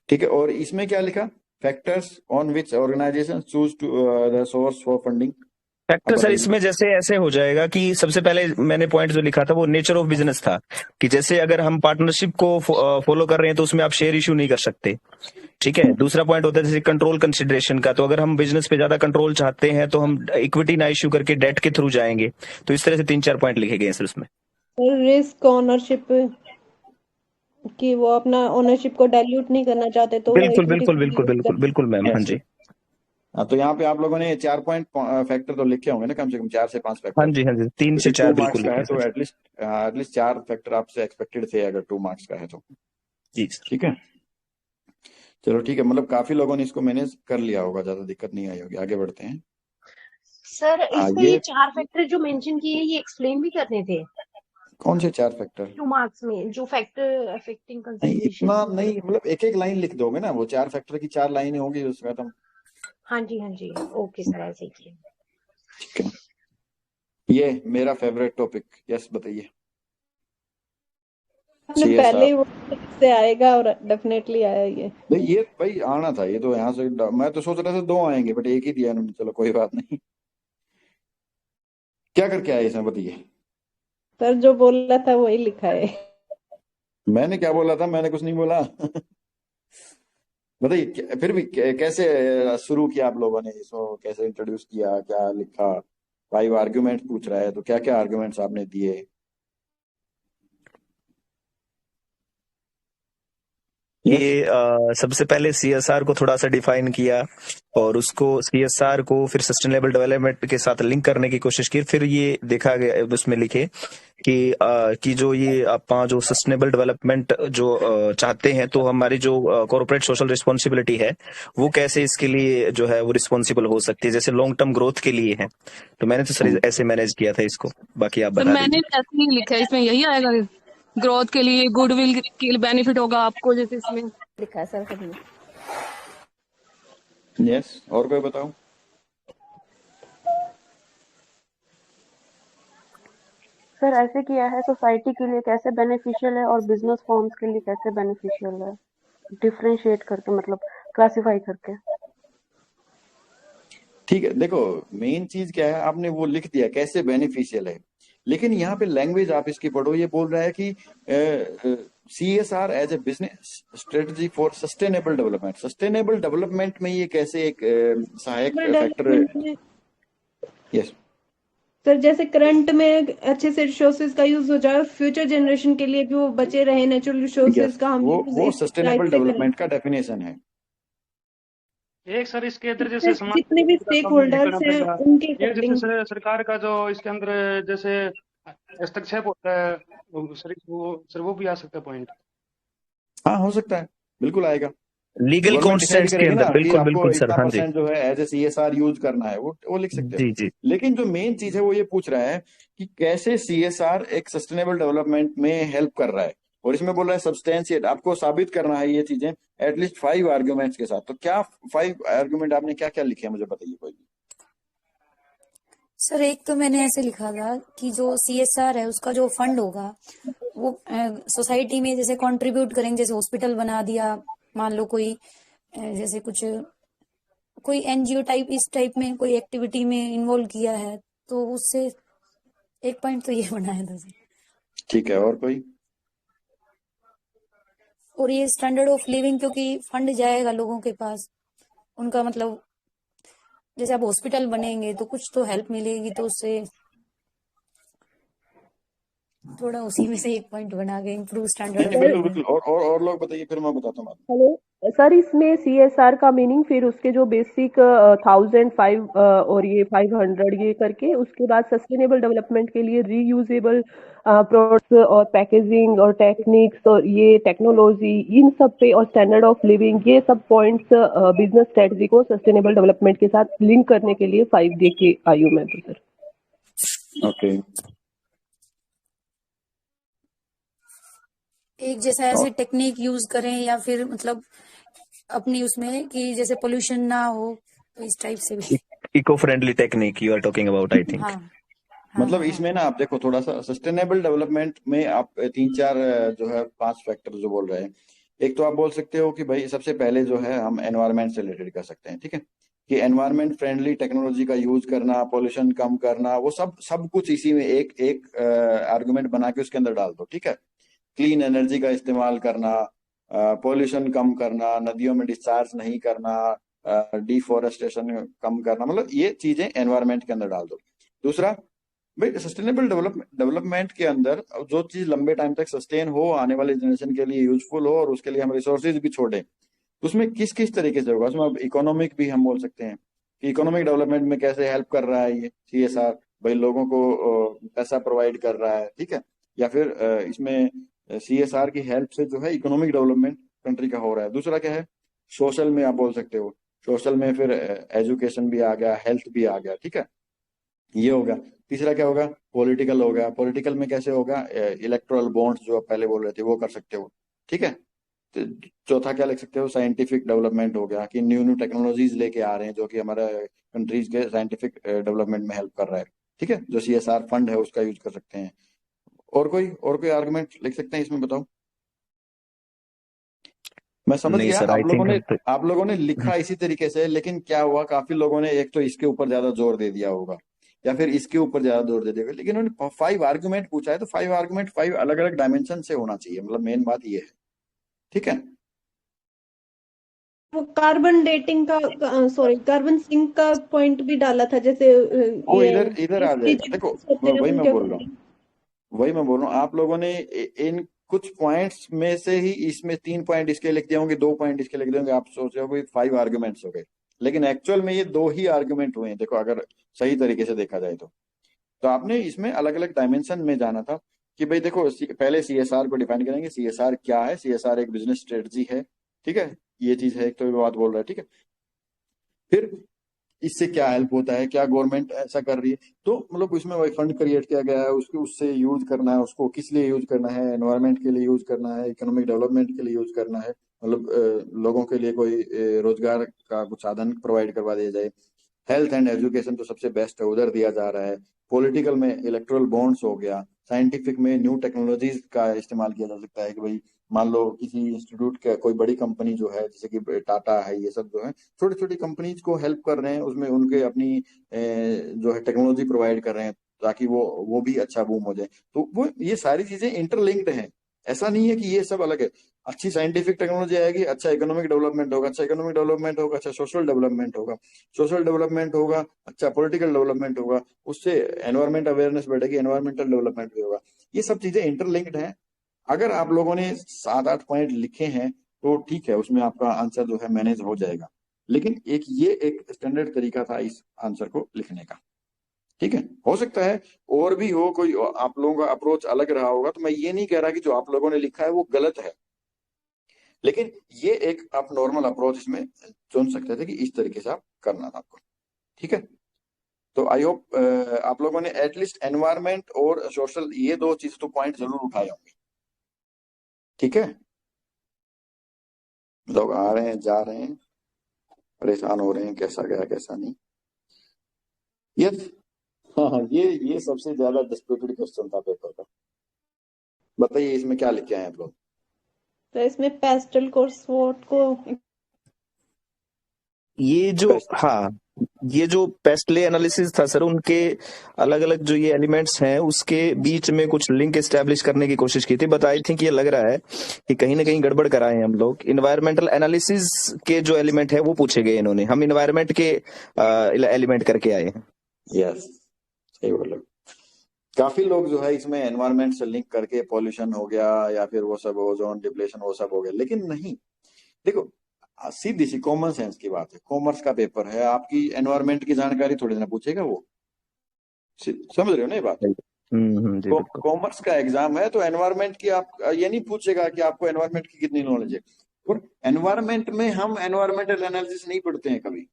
ठीक है। और इसमें क्या लिखा? Factors on which organization choose to the source for funding. Factor sir इसमें जैसे ऐसे हो जाएगा कि सबसे पहले मैंने पॉइंट जो लिखा था वो नेचर ऑफ बिजनेस था, कि जैसे अगर हम पार्टनरशिप को फॉलो कर रहे हैं तो उसमें आप शेयर इशू नहीं कर सकते। ठीक है, दूसरा पॉइंट होता है जैसे कंट्रोल कंसिडरेशन का, तो अगर हम बिजनेस पे ज्यादा कंट्रोल चाहते हैं तो हम इक्विटी ना इश्यू करके डेट के थ्रू जाएंगे। तो इस तरह से 3-4 पॉइंट लिखे गए हैं सर उसमें। रिस्क ओनरशिप कि वो अपना ओनरशिप को डाइल्यूट नहीं करना चाहते, तो वो बिल्कुल equity बिल्कुल को बिल्कुल use बिल्कुल करते बिल्कुल मैम, हाँ यस, जी हाँ। तो यहाँ पे आप लोगों ने 4 पॉइंट फैक्टर तो लिखे होंगे ना, कम से कम 4 से 5 हाँ फैक्टर। जी हाँ जी, 3 से क्योंकि 4 2 मार्क्स बिल्कुल का है लिखे तो सर। एटलीस्ट 4 फैक्टर आपसे एक्सपेक्टेड थे, अगर 2 मार्क्स का है तो। जी सर। ठीक है, चलो ठीक है। मतलब काफी लोगों ने इसको मैनेज कर लिया होगा, ज्यादा दिक्कत नहीं आई होगी। आगे बढ़ते हैं। सर हाँ इसमें ये ये 4 फैक्टर जो मेंशन किए ये एक्सप्लेन भी करने थे कौन से 4 फैक्टर? 2 मार्क्स में, जो फैक्टर अफेक्टिंग नहीं इतना कंसिडरेशन। नहीं, मतलब एक एक लाइन लिख दोगे ना, वो 4 फैक्टर की 4 लाइनें होंगी उसका खत्म। हाँ जी हाँ जी, ओके सर, ऐसे ही किए। ठीक है, ये मेरा फेवरेट टॉपिक। यस बताइए। आपने पहले CSR। ही वो से आएगा और डेफिनेटली आया ये। भाई ये भाई आना था, ये तो यहाँ से मैं तो सोच रहा था 2 आएंगे, बट एक ही दिया इन्होंने, चलो कोई बात नहीं। क्या करके आए इसमें बताइए। सर जो बोला था वही लिखा है। मैंने क्या बोला था? मैंने कुछ नहीं बोला। बताइए फिर भी कैसे शुरू किया आप लोगों ने इसको, कैसे इंट्रोड्यूस किया, क्या लिखा? 5 आर्ग्यूमेंट पूछ रहा है, तो क्या क्या आर्ग्यूमेंट्स आपने दिए? यस। ये सबसे पहले सीएसआर को थोड़ा सा डिफाइन किया, और उसको सीएसआर को फिर सस्टेनेबल डेवलपमेंट के साथ लिंक करने की कोशिश की। फिर ये देखा गया, उसमें लिखे कि जो ये आप जो सस्टेनेबल डेवलपमेंट जो चाहते हैं, तो हमारी जो कॉर्पोरेट सोशल रिस्पॉन्सिबिलिटी है वो कैसे इसके लिए जो है वो रिस्पॉन्सिबल हो सकती है, जैसे लॉन्ग टर्म ग्रोथ के लिए है। तो मैंने तो सर ऐसे मैनेज किया था इसको, बाकी आप सर बता मैंने दीजिए। ऐसे नहीं लिखा है, इसमें यही आएगा, ग्रोथ के लिए, गुडविल के लिए बेनिफिट होगा आपको, जैसे इसमें लिखा है सर सभी में। यस, और कोई बताओ। सर ऐसे किया है, सोसाइटी के लिए कैसे बेनिफिशियल है और बिजनेस फॉर्म्स के लिए कैसे बेनिफिशियल है, डिफरेंशिएट करके, मतलब क्लासिफाई करके। ठीक है, देखो मेन चीज क्या है, आपने वो लिख दिया कैसे बेनिफिशियल है, लेकिन यहाँ पे लैंग्वेज आप इसकी पढ़ो। ये बोल रहा है कि CSR as a business strategy for sustainable development. Sustainable development में ये कैसे एक सहायक फैक्टर? डेवलपमेंट में यस। सर जैसे करंट में अच्छे से रिसोर्सेज का यूज हो जाए, फ्यूचर जनरेशन के लिए भी वो बचे रहे, नेचुरल रिसोर्सेज यस, का हम यूज वो इस सस्टेनेबल टाइप से करें। डेवलपमेंट का डेफिनेशन है। एक सर इसके अंदर जैसे समाज जितने भी का स्टेक काम नहीं करना होल्डर्स हैं पड़ेगा, उनके ये जैसे अकॉर्डिंग। सरकार का जो इसके अंदर जैसे हस्तक्षेप होता है, सर वो भी आ सकता है पॉइंट। हाँ हो सकता है, बिल्कुल आएगा। लीगल गवर्नमेंट डिसाइड कॉन्सेंट्स के करेगी अंदर, ना कि बिल्कुल आपको बिल्कुल सर, इतना हाँ जी। परसेंट जो है एज ए CSR यूज करना है, वो लिख सकते हो। जी जी। लेकिन जो मेन चीज है वो ये पूछ रहा है कि कैसे CSR एक सस्टेनेबल डेवलपमेंट में हेल्प कर रहा है, और इसमें बोल रहा है सब्सटेंशिएट, आपको साबित करना है ये चीजें एटलीस्ट 5 आर्ग्यूमेंट्स के साथ। तो क्या 5 आर्ग्यूमेंट आपने क्या क्या लिखे हैं, मुझे बताइए कोई भी। सर एक तो मैंने ऐसे लिखा था कि जो सीएसआर है उसका जो फंड होगा वो सोसाइटी में जैसे कंट्रीब्यूट करेंगे, जैसे हॉस्पिटल बना दिया, मान लो कोई जैसे कुछ कोई एनजीओ टाइप, इस टाइप में कोई एक्टिविटी में इन्वॉल्व किया है, तो उससे एक पॉइंट तो ये बनाया था सर। ठीक है, और कोई? और ये स्टैंडर्ड ऑफ लिविंग, क्योंकि फंड जाएगा लोगों के पास, उनका मतलब जैसे आप हॉस्पिटल बनेंगे तो कुछ तो हेल्प मिलेगी, तो उससे थोड़ा उसी में से एक पॉइंट बना के इम्प्रूव स्टैंडर्ड ऑफ बिल्कुल लिविंग। बिल्कुल, और लोग बताइए, फिर मैं बताता हूँ बात। हेलो सर, इसमें CSR का मीनिंग फिर उसके जो बेसिक 1005 और ये 500 ये करके, उसके बाद सस्टेनेबल डेवलपमेंट के लिए रीयूजेबल प्रोडक्ट्स और पैकेजिंग और टेक्निक्स और ये टेक्नोलॉजी, इन सब पे, और स्टैंडर्ड ऑफ लिविंग, ये सब पॉइंट्स बिजनेस स्ट्रेटजी को सस्टेनेबल डेवलपमेंट के साथ लिंक करने के लिए 5 डे के आयु में। तो सर ओके, एक जैसा ऐसे टेक्निक यूज करें, या फिर मतलब अपनी उसमें कि जैसे पोल्यूशन ना हो, तो इस टाइप से भी। Eco friendly technique you are talking about, I think. हाँ मतलब इसमें ना आप देखो थोड़ा सा सस्टेनेबल डेवलपमेंट में आप 3-4 जो है 5 फैक्टर जो बोल रहे हैं। एक तो आप बोल सकते हो कि भाई सबसे पहले जो है हम एनवायरनमेंट से रिलेटेड कर सकते हैं, ठीक है, कि एनवायरनमेंट फ्रेंडली टेक्नोलॉजी का यूज करना, पोल्यूशन कम करना, वो सब सब कुछ इसी में एक एक आर्गुमेंट बना के उसके अंदर डाल दो, ठीक है। क्लीन एनर्जी का इस्तेमाल करना, पोल्यूशन कम करना, नदियों में डिस्चार्ज नहीं करना, डिफोरेस्टेशन कम करना, मतलब ये चीजें एनवायरनमेंट के अंदर डाल दो। दूसरा, भाई सस्टेनेबल डेवलपमेंट के अंदर जो चीज लंबे टाइम तक सस्टेन हो, आने वाले जनरेशन के लिए यूजफुल हो, और उसके लिए हम रिसोर्सेज भी छोड़े, तो उसमें किस किस तरीके से होगा। उसमें अब इकोनॉमिक भी हम बोल सकते हैं कि इकोनॉमिक डेवलपमेंट में कैसे हेल्प कर रहा है ये CSR, भाई लोगों को पैसा प्रोवाइड कर रहा है, ठीक है, या फिर इसमें CSR की हेल्प से जो है इकोनॉमिक डेवलपमेंट कंट्री का हो रहा है। दूसरा क्या है, सोशल में आप बोल सकते हो, सोशल में फिर एजुकेशन भी आ गया, हेल्थ भी आ गया, ठीक है। ये होगा। तीसरा क्या होगा, पॉलिटिकल हो गया। पॉलिटिकल में कैसे होगा, इलेक्टोरल बॉन्ड्स जो आप पहले बोल रहे थे वो कर सकते हो, ठीक है। तो चौथा क्या लिख सकते हो, साइंटिफिक डेवलपमेंट हो गया, कि न्यू न्यू टेक्नोलॉजीज लेके आ रहे हैं जो कि हमारा कंट्रीज के साइंटिफिक डेवलपमेंट में हेल्प कर रहा है, ठीक है। जो CSR फंड है उसका यूज कर सकते हैं। और कोई आर्गुमेंट लिख सकते हैं इसमें, बताओ। मैं समझ नहीं गया सर, आई थिंक आप लोगों ने लिखा इसी तरीके से, लेकिन क्या हुआ, काफी लोगों ने एक तो इसके ऊपर ज्यादा जोर दे दिया होगा या फिर इसके ऊपर ज्यादा जोर दे दिया होगा, लेकिन उन्होंने 5 आर्गुमेंट पूछा है तो 5 आर्गुमेंट 5 अलग अलग डायमेंशन से होना चाहिए, मतलब मेन बात ये है, ठीक है। वो कार्बन डेटिंग का, सॉरी, कार्बन सिंक का पॉइंट भी डाला था, जैसे वो ये इधर आ जाएगा। देखो होते हैं वही मैं उनके बोल रहा हूँ, वही मैं बोल रहा हूँ। आप लोगों ने इन कुछ पॉइंट्स में से ही इसमें 3 पॉइंट इसके लिख दिए होंगे, 2 पॉइंट इसके लिख दिए होंगे, आप सोच रहे हो 5 आर्गुमेंट्स हो गए, लेकिन एक्चुअल में ये 2 ही आर्गुमेंट हुए हैं। देखो अगर सही तरीके से देखा जाए तो आपने इसमें अलग अलग डायमेंशन में जाना था कि भाई देखो, पहले CSR को डिफाइन करेंगे। CSR क्या है, CSR एक बिजनेस स्ट्रेटजी है, ठीक है। ये चीज है, एक तो ये बात बोल रहा है, ठीक है। फिर इससे क्या हेल्प होता है, क्या गवर्नमेंट ऐसा कर रही है, तो मतलब इसमें वही फंड क्रिएट किया गया है, उसके उससे यूज करना है, उसको किस लिए यूज करना है, एनवायरनमेंट के लिए यूज करना है, इकोनॉमिक डेवलपमेंट के लिए यूज करना है, मतलब लोगों के लिए कोई रोजगार का कुछ साधन प्रोवाइड करवा दिया जाए। हेल्थ एंड एजुकेशन तो सबसे बेस्ट है, उधर दिया जा रहा है। पॉलिटिकल में इलेक्टोरल बॉन्ड्स हो गया। साइंटिफिक में न्यू टेक्नोलॉजीज का इस्तेमाल किया जा सकता है कि भाई मान लो किसी इंस्टीट्यूट का कोई बड़ी कंपनी जो है, जैसे कि टाटा है, ये सब जो है छोटी छोटी कंपनीज को हेल्प कर रहे हैं, उसमें उनके अपनी जो है टेक्नोलॉजी प्रोवाइड कर रहे हैं ताकि वो भी अच्छा बूम हो जाए। तो वो ये सारी चीजें इंटरलिंक्ड हैं, ऐसा नहीं है कि ये सब अलग है। अच्छी साइंटिफिक टेक्नोलॉजी आएगी, अच्छा इकोनॉमिक डेवलपमेंट होगा, अच्छा इकोनॉमिक डेवलपमेंट होगा, अच्छा सोशल डेवलपमेंट होगा, सोशल डेवलपमेंट होगा, अच्छा पॉलिटिकल डेवलपमेंट होगा, उससे एनवायरमेंट अवेयरनेस बढ़ेगी, एनवायरमेंटल डेवलपमेंट भी होगा। ये सब चीजें इंटरलिंक्ड हैं। अगर आप लोगों ने 7-8 पॉइंट लिखे हैं तो ठीक है, उसमें आपका आंसर जो है मैनेज हो जाएगा, लेकिन ये एक स्टैंडर्ड तरीका था इस आंसर को लिखने का, ठीक है। हो सकता है और भी हो, कोई आप लोगों का अप्रोच अलग रहा होगा, तो मैं ये नहीं कह रहा कि जो आप लोगों ने लिखा है वो गलत है, लेकिन ये एक आप नॉर्मल अप्रोच इसमें चुन सकते थे कि इस तरीके से आप करना था आपको, ठीक है। तो आई होप आप लोगों ने एटलीस्ट एनवायरमेंट और सोशल ये 2 चीज तो पॉइंट जरूर उठाए होंगे, ठीक है। लोग आ रहे हैं, जा रहे हैं, परेशान हो रहे हैं, कैसा गया कैसा नहीं। यस, हाँ, ये सबसे ज्यादा डिस्प्यूटेड क्वेश्चन था पेपर का। बताइए इसमें क्या लिखे हैं आप लोग। तो इसमें पेस्टल कोर्स वोट को ये जो हाँ ये जो पेस्टले एनालिसिस था सर, उनके अलग अलग जो ये एलिमेंट्स हैं उसके बीच में कुछ लिंक एस्टेब्लिश करने की कोशिश की थी, बट आई थिंक ये लग रहा है कि कहीं ना कहीं गड़बड़ कराए हैं हम लोग। इन्वायरमेंटल एनालिसिस के जो एलिमेंट है वो पूछे गए इन्होंने, हम इन्वायरमेंट के एलिमेंट करके आए हैं। यस, सही बोलो। काफी लोग जो है इसमें एनवायरमेंट से लिंक करके पॉल्यूशन हो गया या फिर वो सब ओजोन डिप्लेशन वो सब हो गया, लेकिन नहीं। देखो सीधी सी कॉमन सेंस की बात है, कॉमर्स का पेपर है, आपकी एनवायरमेंट की जानकारी थोड़ी ना पूछेगा वो, समझ रहे हो ना ये बात। कॉमर्स का एग्जाम है तो एनवायरमेंट की आप ये नहीं पूछेगा कि आपको एनवायरमेंट की कितनी नॉलेज है, और एनवायरमेंट में हम एनवायरमेंटल एनालिसिस नहीं पढ़ते हैं कभी।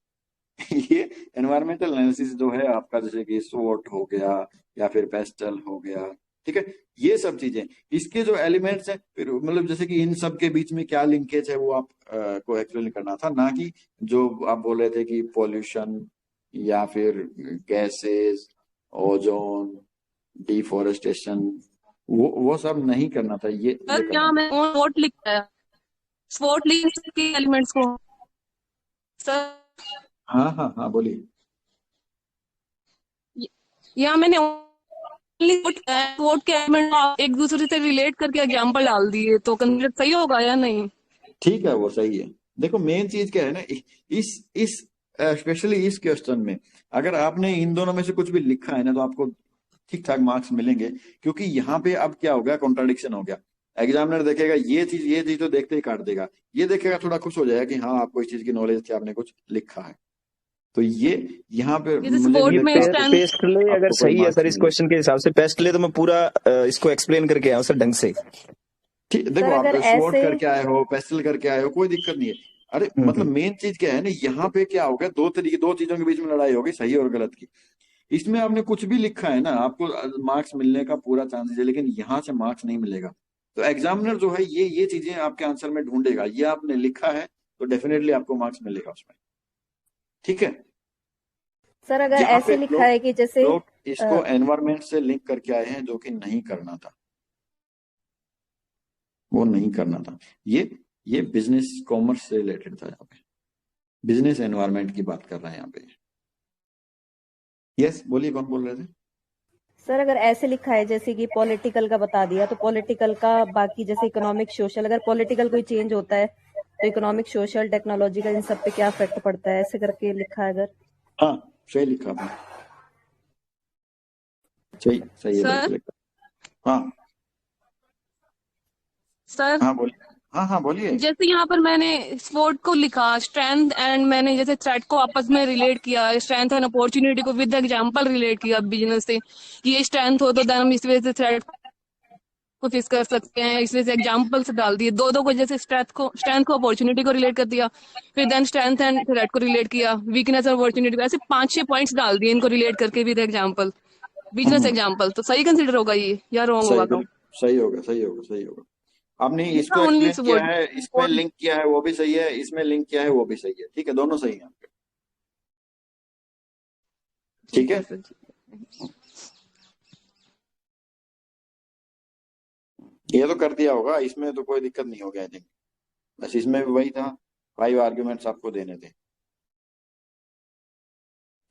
ये एनवायरमेंटल एनालिसिस जो है आपका, जैसे कि SWOT हो गया या फिर पेस्टल हो गया, ठीक है, ये सब चीजें इसके जो एलिमेंट्स हैं, फिर मतलब जैसे कि इन सब के बीच में क्या लिंकेज है वो आप को एक्सप्लेन करना था, ना कि जो आप बोल रहे थे कि पॉल्यूशन या फिर गैसेस, ओजोन, डिफोरेस्टेशन, वो सब नहीं करना था। ये क्या मैं SWOT लिखा है, SWOT लिख के एलिमेंट्स को सर। हाँ बोलिए। या मैंने SWOT के एलिमेंट एक दूसरे से रिलेट करके एग्जांपल डाल दिए, तो कंसेप्ट सही होगा या नहीं? ठीक है, वो सही है। देखो मेन चीज क्या है ना, इस स्पेशली इस क्वेश्चन में अगर आपने इन दोनों में से कुछ भी लिखा है ना तो आपको ठीक ठाक मार्क्स मिलेंगे, क्योंकि यहाँ पे अब क्या हो गया, कॉन्ट्राडिक्शन हो गया। एग्जामिनर देखेगा ये चीज तो देखते ही काट देगा, ये देखेगा थोड़ा खुश हो जाएगा कि हाँ आपको इस चीज की नॉलेज थी, आपने कुछ लिखा है। तो ये यहाँ पे पेस्टले अगर सही है सर इस क्वेश्चन के हिसाब से, पेस्टले तो मैं पूरा इसको एक्सप्लेन करके आया हूँ सर ढंग से। ठीक, देखो आप SWOT करके आए हो, पेस्टल करके आए हो, कोई दिक्कत नहीं है। अरे मतलब मेन चीज क्या है ना, यहाँ पे क्या हो गया, दो चीजों के बीच में लड़ाई होगी, सही और गलत की। इसमें आपने कुछ भी लिखा है ना, आपको मार्क्स मिलने का पूरा चांसेस है, लेकिन यहाँ से मार्क्स नहीं मिलेगा। तो एग्जामिनर जो है ये चीजें आपके आंसर में ढूंढेगा, ये आपने लिखा है तो डेफिनेटली आपको मार्क्स मिलेगा उसमें। ठीक है, सर अगर यहाँ पे ऐसे लिखा है कि जैसे लोग इसको एनवायरमेंट से लिंक करके आए हैं, जो कि नहीं करना था, वो नहीं करना था। ये बिजनेस कॉमर्स से रिलेटेड था, यहाँ पे बिजनेस एनवायरमेंट की बात कर रहे हैं यहाँ पे। यस, बोलिए, कौन बोल रहे थे? सर अगर ऐसे लिखा है जैसे कि पॉलिटिकल का बता दिया, तो पॉलिटिकल का बाकी जैसे इकोनॉमिक सोशल, अगर पॉलिटिकल कोई चेंज होता है तो इकोनॉमिक सोशल टेक्नोलॉजिकल इन सब पे क्या इफेक्ट पड़ता है, ऐसे करके लिखा है अगर। हाँ, सही लिखा आपने, सही है सर बिल्कुल। हाँ सर हाँ बोलिए, हाँ बोलिए। जैसे यहाँ पर मैंने स्पोर्ट को लिखा स्ट्रेंथ एंड, मैंने जैसे थ्रेट को आपस में रिलेट किया, स्ट्रेंथ एंड अपॉर्चुनिटी को विद एग्जांपल रिलेट किया बिजनेस से, कि ये स्ट्रेंथ हो तो देन हम इस वजह से थ्रेट को फेस कर सकते हैं, इस वजह से एग्जांपल से डाल दिए दो को, जैसे स्ट्रेंथ को अपॉर्चुनिटी को रिलेट कर दिया, फिर देन स्ट्रेंथ एंड थ्रेट को रिलेट किया, वीकनेस और अपॉर्चुनिटी को, ऐसे 5-6 पॉइंट्स डाल दिए इनको रिलेट करके विद एग्जांपल, बिजनेस एग्जांपल। तो सही कंसिडर होगा ये या रॉन्ग सही, होगा? बिल्कुल सही होगा, सही होगा, सही होगा। आपने इसको ओनली एक्सप्लेन किया है, इसमें लिंक किया है, वो भी सही है, इसमें लिंक किया है, वो भी सही है। ठीक है, दोनों सही है आपके। ठीक है, ये तो कर दिया होगा, इसमें तो कोई दिक्कत नहीं होगी आई थिंक। बस इसमें भी वही था, 5 आर्ग्यूमेंट्स आपको देने थे।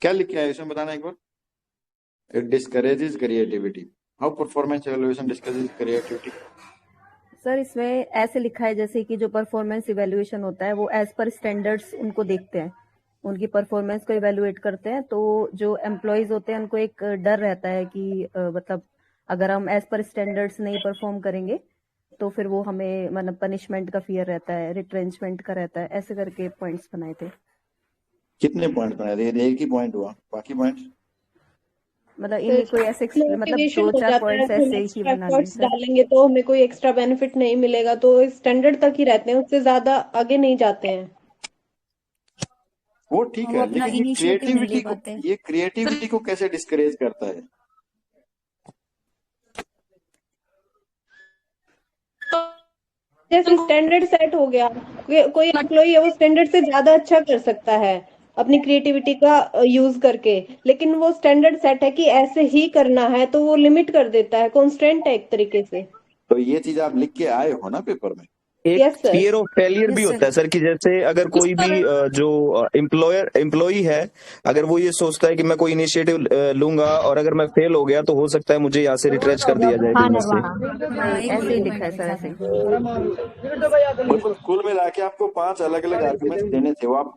क्या लिख के आया इसमें, बताना एक बार। It discourages creativity. How performance evaluation discourages creativity? Sir इसमें ऐसे लिखा है जैसे कि जो परफॉर्मेंस इवेल्युएशन होता है वो एज पर स्टैंडर्ड्स उनको देखते हैं, उनकी परफॉर्मेंस को इवेल्युएट करते हैं। तो जो एम्प्लॉयज होते हैं उनको एक डर रहता है कि मतलब अगर हम एज पर स्टैंडर्ड्स नहीं परफॉर्म करेंगे तो फिर वो हमें मतलब पनिशमेंट का फियर रहता है, रिट्रेंचमेंट का रहता है, ऐसे करके पॉइंट्स बनाए थे। कितने पॉइंट बनाए थे? एक ही पॉइंट हुआ, बाकी पॉइंट मतलब इनमें कोई ऐसे मतलब मोटिवेशन हो 2-4 जाता है, पॉइंट्स हम ऐसे ही एक्स्ट्रा बना दिए एफर्ट्स सर। डालेंगे तो हमें कोई एक्स्ट्रा बेनिफिट नहीं मिलेगा, तो स्टैंडर्ड तक ही रहते हैं, उससे ज्यादा आगे नहीं जाते हैं। वो ठीक वो है, अपना लेकिन इनिशिएटिव नहीं ले पाते। ये क्रिएटिविटी को कैसे डिस्करेज करता है? जैसे स्टैंडर्ड सेट हो गया, कोई एम्प्लॉय है वो स्टैंडर्ड से ज्यादा अच्छा कर सकता है अपनी क्रिएटिविटी का यूज करके, लेकिन वो स्टैंडर्ड सेट है कि ऐसे ही करना है, तो वो लिमिट कर देता है, कॉन्स्टेंट है एक तरीके से। तो ये चीज आप लिख के आए हो ना पेपर में? एक yes sir. Fear of failure भी यस होता है सर, कि जैसे अगर कोई भी जो एम्प्लॉई है, अगर वो ये सोचता है कि मैं कोई इनिशिएटिव लूंगा और अगर मैं फेल हो गया तो हो सकता है मुझे यहाँ से रिट्रेच कर दिया जाए हाँ बिजनेस से। निर्वाणा। हाँ, एक ऐसे ही bullet लिखा है point सर, लिखा ऐसे ही। था। बिल्कुल, कुल मिला के आपको 5 अलग अलग आर्गुमेंट देने थे, वो आप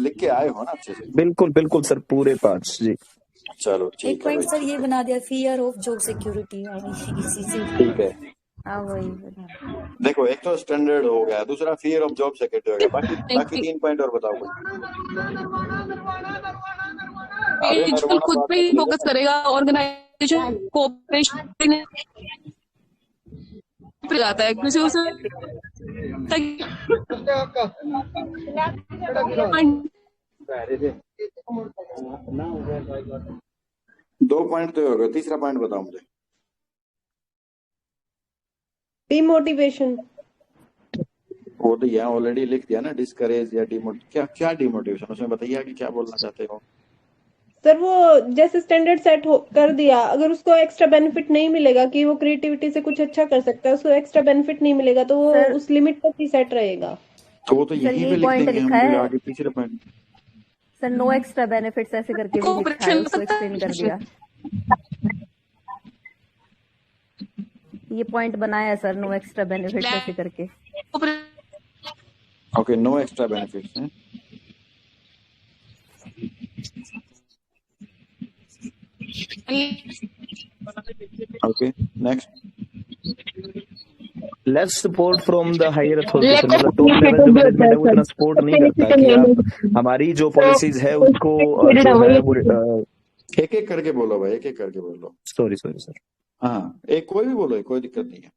लिख के आए हो ना अच्छे से? बिल्कुल बिल्कुल सर, पूरे 5 जी। चलो एक ठीक है पॉइंट भाई, सर ये बना दिया, फियर ऑफ जॉब सिक्योरिटी, इसी से। ठीक है। हाँ वही बता। देखो, एक तो स्टैंडर्ड हो गया, दूसरा फियर ऑफ जॉब सिक्योरिटी हो गया, बाकी 3 पॉइंट और बताओ कोई। अरे इंडिविजुअल निर्वाणा खुद बात पे कर ही लेगा फोकस ना। करेगा, ऑर्गेनाइजेशन कोऑपरेशन पे जाता है किसी उसे दो पॉइंट तो हो गए, तीसरा पॉइंट बताओ मुझे। डिमोटिवेशन। वो तो यहाँ ऑलरेडी लिख दिया ना, डिस्करेज या क्या डिमोटिवेशन, उसमें बताइए कि क्या बोलना चाहते हो? सर वो जैसे स्टैंडर्ड सेट कर दिया, अगर उसको एक्स्ट्रा बेनिफिट नहीं मिलेगा कि वो क्रिएटिविटी से कुछ अच्छा कर सकता है, उसको एक्स्ट्रा बेनिफिट नहीं मिलेगा तो वो सर उस लिमिट तक ही सेट रहेगा। तो वो तो सर यहीं पे यही लिख पॉइंट देंगे हम, लिखा फिर है आगे तीसरे point. Sir, no extra benefits ऐसे करके भी लिखा है, उसको एक्सप्लेन कर दिया। ये पॉइंट बनाया है सर, नो एक्स्ट्रा बेनिफिट्स ऐसे करके। ओके, नो एक्स्ट्रा बेनिफिट्स हैं। Okay, next. Less support from the higher authority, मतलब टॉप लेवल जो मैनेजमेंट है वो इतना सपोर्ट नहीं करता कि आप हमारी जो पॉलिसीज है उसको जो है वो एक एक करके बोलो भाई, एक एक करके बोलो। Sorry sir. हाँ, एक कोई भी बोलो, कोई दिक्कत नहीं है।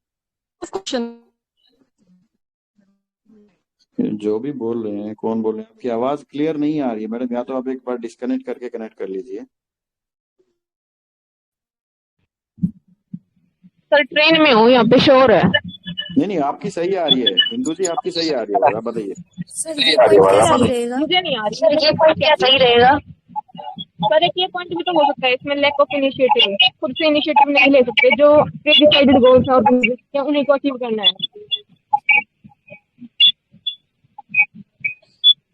जो भी बोल रहे हैं, कौन बोल रहे हैं, आपकी आवाज क्लियर नहीं आ रही है मैडम, या तो आप एक बार डिस्कनेक्ट करके कनेक्ट कर लीजिए। सर ट्रेन में हूँ, यहाँ पे शोर है। नहीं आपकी सही आ रही है हिंदू जी, आपकी सही आ रही है, आप बताइए। सर ये पॉइंट क्या सही रहेगा? मुझे नहीं आ रही सर, ये पॉइंट क्या सही रहेगा? सर एक ये पॉइंट भी तो हो सकता है इसमें, लैक ऑफ इनिशिएटिव, खुद से इनिशिएटिव नहीं ले सकते, जो प्री डिसाइडेड गोल्स हैं और उन्हीं को अचीव करना है।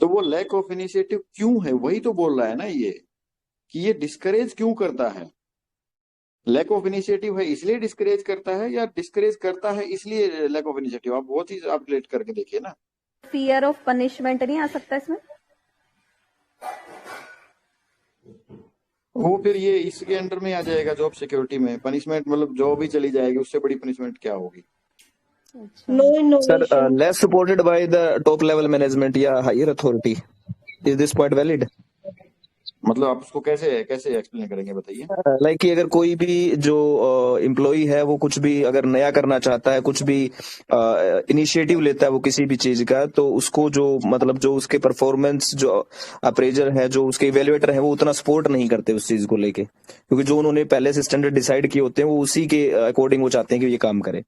तो वो लैक ऑफ इनिशिएटिव क्यों है, वही तो बोल रहा है ना ये, कि ये डिस्करेज क्यों करता है। लैक ऑफ इनिशिएटिव है इसलिए डिस्करेज करता है, या डिस्करेज करता है इसलिए लैक ऑफ इनिशिएटिव? आप वो चीज आप रिलेट करके देखिए ना। फियर ऑफ पनिशमेंट नहीं आ सकता इसमें? वो फिर ये इसके अंडर में आ जाएगा, जॉब सिक्योरिटी में। पनिशमेंट मतलब जॉब ही चली जाएगी, उससे बड़ी पनिशमेंट क्या होगी? No sir innovation. Less supported by the top level management या higher authority, is this point valid? मतलब आप उसको कैसे कैसे एक्सप्लेन करेंगे, बताइए। लाइक कि अगर कोई भी जो एम्प्लॉय है वो कुछ भी अगर नया करना चाहता है, कुछ भी इनिशिएटिव लेता है वो किसी भी चीज का, तो उसको जो मतलब जो उसके परफॉर्मेंस जो अप्रेजर है, जो उसके इवेल्युएटर है, वो उतना सपोर्ट नहीं करते उस चीज को लेके, क्योंकि जो उन्होंने पहले से स्टैंडर्ड डिसाइड किए होते हैं वो उसी के अकॉर्डिंग वो चाहते हैं कि ये काम करे।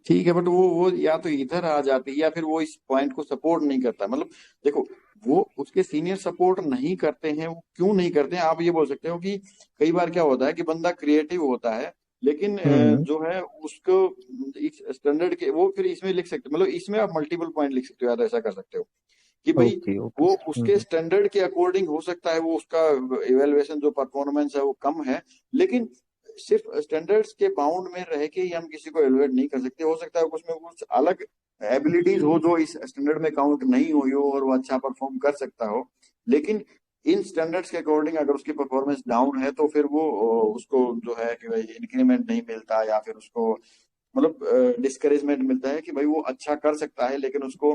ठीक है, बट वो या तो इधर आ जाती है या फिर वो इस पॉइंट को सपोर्ट नहीं करता। मतलब देखो, वो उसके सीनियर सपोर्ट नहीं करते हैं, वो क्यों नहीं करते हैं? आप ये बोल सकते हो कि कई बार क्या होता है कि बंदा क्रिएटिव होता है, लेकिन जो है उसको स्टैंडर्ड के वो फिर इसमें लिख सकते, मतलब इसमें आप मल्टीपल पॉइंट लिख सकते हो, या ऐसा कर सकते हो कि भाई वो उसके स्टैंडर्ड के अकॉर्डिंग हो सकता है, वो उसका इवेल्युएशन जो परफॉर्मेंस है वो कम है, लेकिन सिर्फ स्टैंडर्ड्स के बाउंड में रह के ही हम किसी को एवेल्युएट नहीं कर सकते। हो सकता है उसमें कुछ अलग एबिलिटीज हो जो इस स्टैंडर्ड में काउंट नहीं हुई हो और वो अच्छा परफॉर्म कर सकता हो, लेकिन इन स्टैंडर्ड्स के अकॉर्डिंग अगर उसकी परफॉर्मेंस डाउन है तो फिर वो उसको जो है कि भाई इंक्रीमेंट नहीं मिलता, या फिर उसको मतलब डिस्करेजमेंट मिलता है कि भाई वो अच्छा कर सकता है लेकिन उसको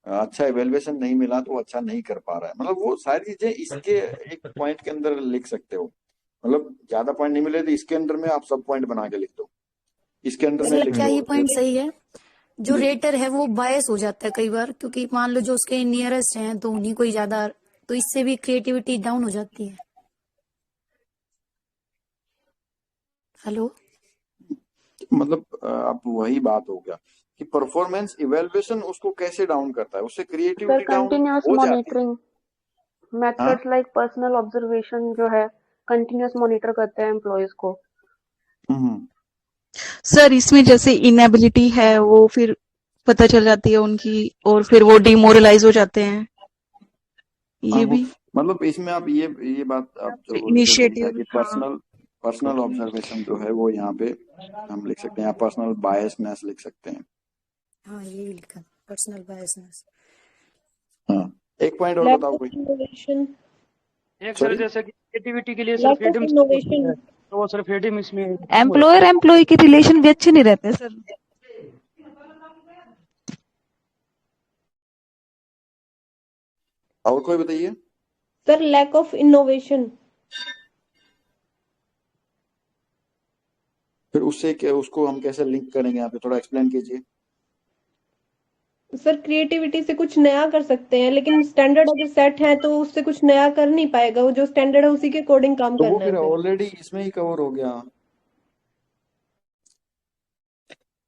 अच्छा इवेल्युएशन नहीं मिला तो वो अच्छा नहीं कर पा रहा है। मतलब वो सारी चीजें इसके एक पॉइंट के अंदर लिख सकते हो। मतलब ज्यादा पॉइंट नहीं मिले तो इसके अंदर में आप सब पॉइंट बना के लिख दो, इसके अंदर में लिख क्या दो। ये पॉइंट सही है? जो रेटर है वो बायस हो जाता है कई बार, क्योंकि मान लो जो उसके नियरेस्ट हैं तो उन्हीं को ही ज्यादा, तो इससे भी क्रिएटिविटी डाउन हो जाती है। हेलो, मतलब अब वही बात हो गया कि परफॉर्मेंस इवेल्युएशन उसको कैसे डाउन करता है, उससे सर क्रिएटिविटी डाउन कंटिन्यूअस हो जाती है। Monitoring methods like personal observation जो है कंटिन्यूअस मॉनिटर करते हैं एम्प्लॉयज को। सर इसमें जैसे इनएबिलिटी है वो फिर पता चल जाती है उनकी, और फिर वो डिमोरलाइज हो जाते हैं, ये भी मतलब इसमें आप ये बात आप जो इनिशिएटिव। पर्सनल ऑब्जर्वेशन जो है वो यहाँ पे हम लिख सकते हैं, या पर्सनल बायसनेस लिख सकते हैं। हाँ ये लिखा पर्सनल बायसनेस। हाँ, एक पॉइंट और बताओ कोई। एक सर जैसे कि क्रिएटिविटी के लिए सर फ्रीडम है, तो वो सर फ्रीडम इसमें एम्प्लॉयर एम्प्लॉय के रिलेशन भी अच्छे नहीं रहते सर। और कोई बताइए सर लैक ऑफ इनोवेशन। फिर उससे क्या, उसको हम कैसे लिंक करेंगे, यहाँ पे थोड़ा एक्सप्लेन कीजिए। सर क्रिएटिविटी से कुछ नया कर सकते हैं, लेकिन स्टैंडर्ड अगर सेट है तो उससे कुछ नया कर नहीं पाएगा, वो जो स्टैंडर्ड है उसी के अकॉर्डिंग काम तो वो करना है फिर फिर। ऑलरेडी इसमें ही कवर हो गया।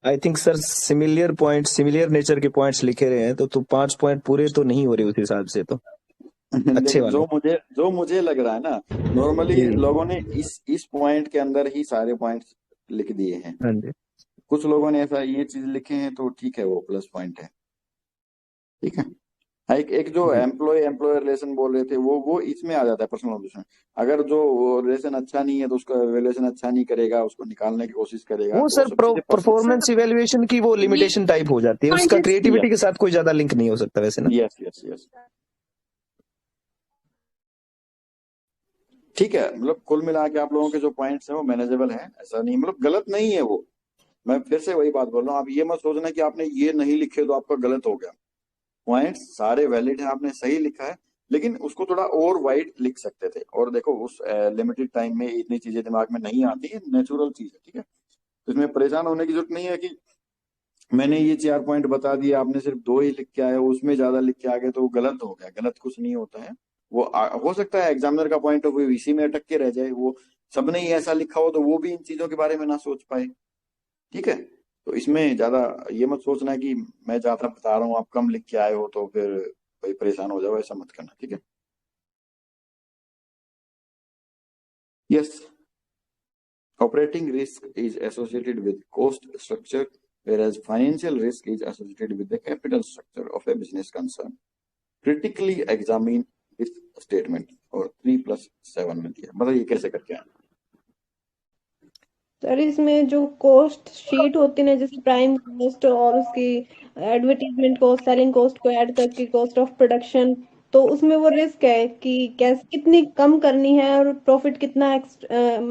I think sir similar nature के पॉइंट्स लिखे रहे हैं, तो 5 पॉइंट पूरे तो नहीं हो रहे उस हिसाब से, तो अच्छे वाले जो मुझे लग रहा है ना, नॉर्मली लोगों ने इस पॉइंट के अंदर ही सारे पॉइंट्स लिख दिए हैं। हाँ जी, कुछ लोगों ने ऐसा ये चीज लिखे हैं तो ठीक है, वो प्लस पॉइंट है। ठीक है, एक जो एम्प्लॉयर रिलेशन बोल रहे थे वो इसमें आ जाता है पर्सनल ऑब्जर्वेशन। अगर जो रिलेशन अच्छा नहीं है तो उसका इवैल्यूएशन अच्छा नहीं करेगा, उसको निकालने की कोशिश करेगा। वो सर परफॉर्मेंस इवैल्यूएशन की वो लिमिटेशन टाइप हो जाती है, उसका क्रिएटिविटी के साथ कोई ज्यादा लिंक नहीं हो सकता वैसे ना। यस ठीक है, मतलब कुल मिला के आप लोगों के जो पॉइंट्स हैं वो मैनेजेबल हैं, ऐसा नहीं, मतलब गलत नहीं है वो। मैं फिर से वही बात बोल रहा हूँ, आप ये मत सोचना कि आपने ये नहीं लिखे तो आपका गलत हो गया। पॉइंट्स सारे वैलिड हैं, आपने सही लिखा है, लेकिन उसको थोड़ा और वाइड लिख सकते थे। और देखो, उस लिमिटेड टाइम में इतनी चीजें दिमाग में नहीं आती है, नेचुरल चीज है। ठीक है, तो इसमें परेशान होने की जरूरत नहीं है कि मैंने ये 4 पॉइंट बता दिए, आपने सिर्फ 2 ही लिख के आए, उसमें ज्यादा लिख के आ गए तो वो गलत हो गया। गलत कुछ नहीं होता है, वो हो सकता है एग्जामिनर का पॉइंट ऑफ व्यू इसी में अटक के रह जाए, वो सबने ही ऐसा लिखा हो तो वो भी इन चीजों के बारे में ना सोच पाए। ठीक है, तो इसमें ज्यादा ये मत सोचना कि मैं ज्यादा बता रहा हूँ आप कम लिख के आए हो तो फिर भाई परेशान हो जाओ, ऐसा मत करना। ठीक है, yes, operating risk is associated with cost structure, whereas financial risk is associated with the capital structure of a business concern. Critically examine this statement, और 3+7 में दिया, मतलब ये कैसे करके आए? सर इसमें जो कॉस्ट शीट होती है ना, जैसे प्राइम कॉस्ट और उसकी एडवर्टीजमेंट कॉस्ट, सेलिंग कॉस्ट को ऐड करके कॉस्ट ऑफ प्रोडक्शन, तो उसमें वो रिस्क है कि कैसे कितनी कम करनी है और प्रॉफिट कितना,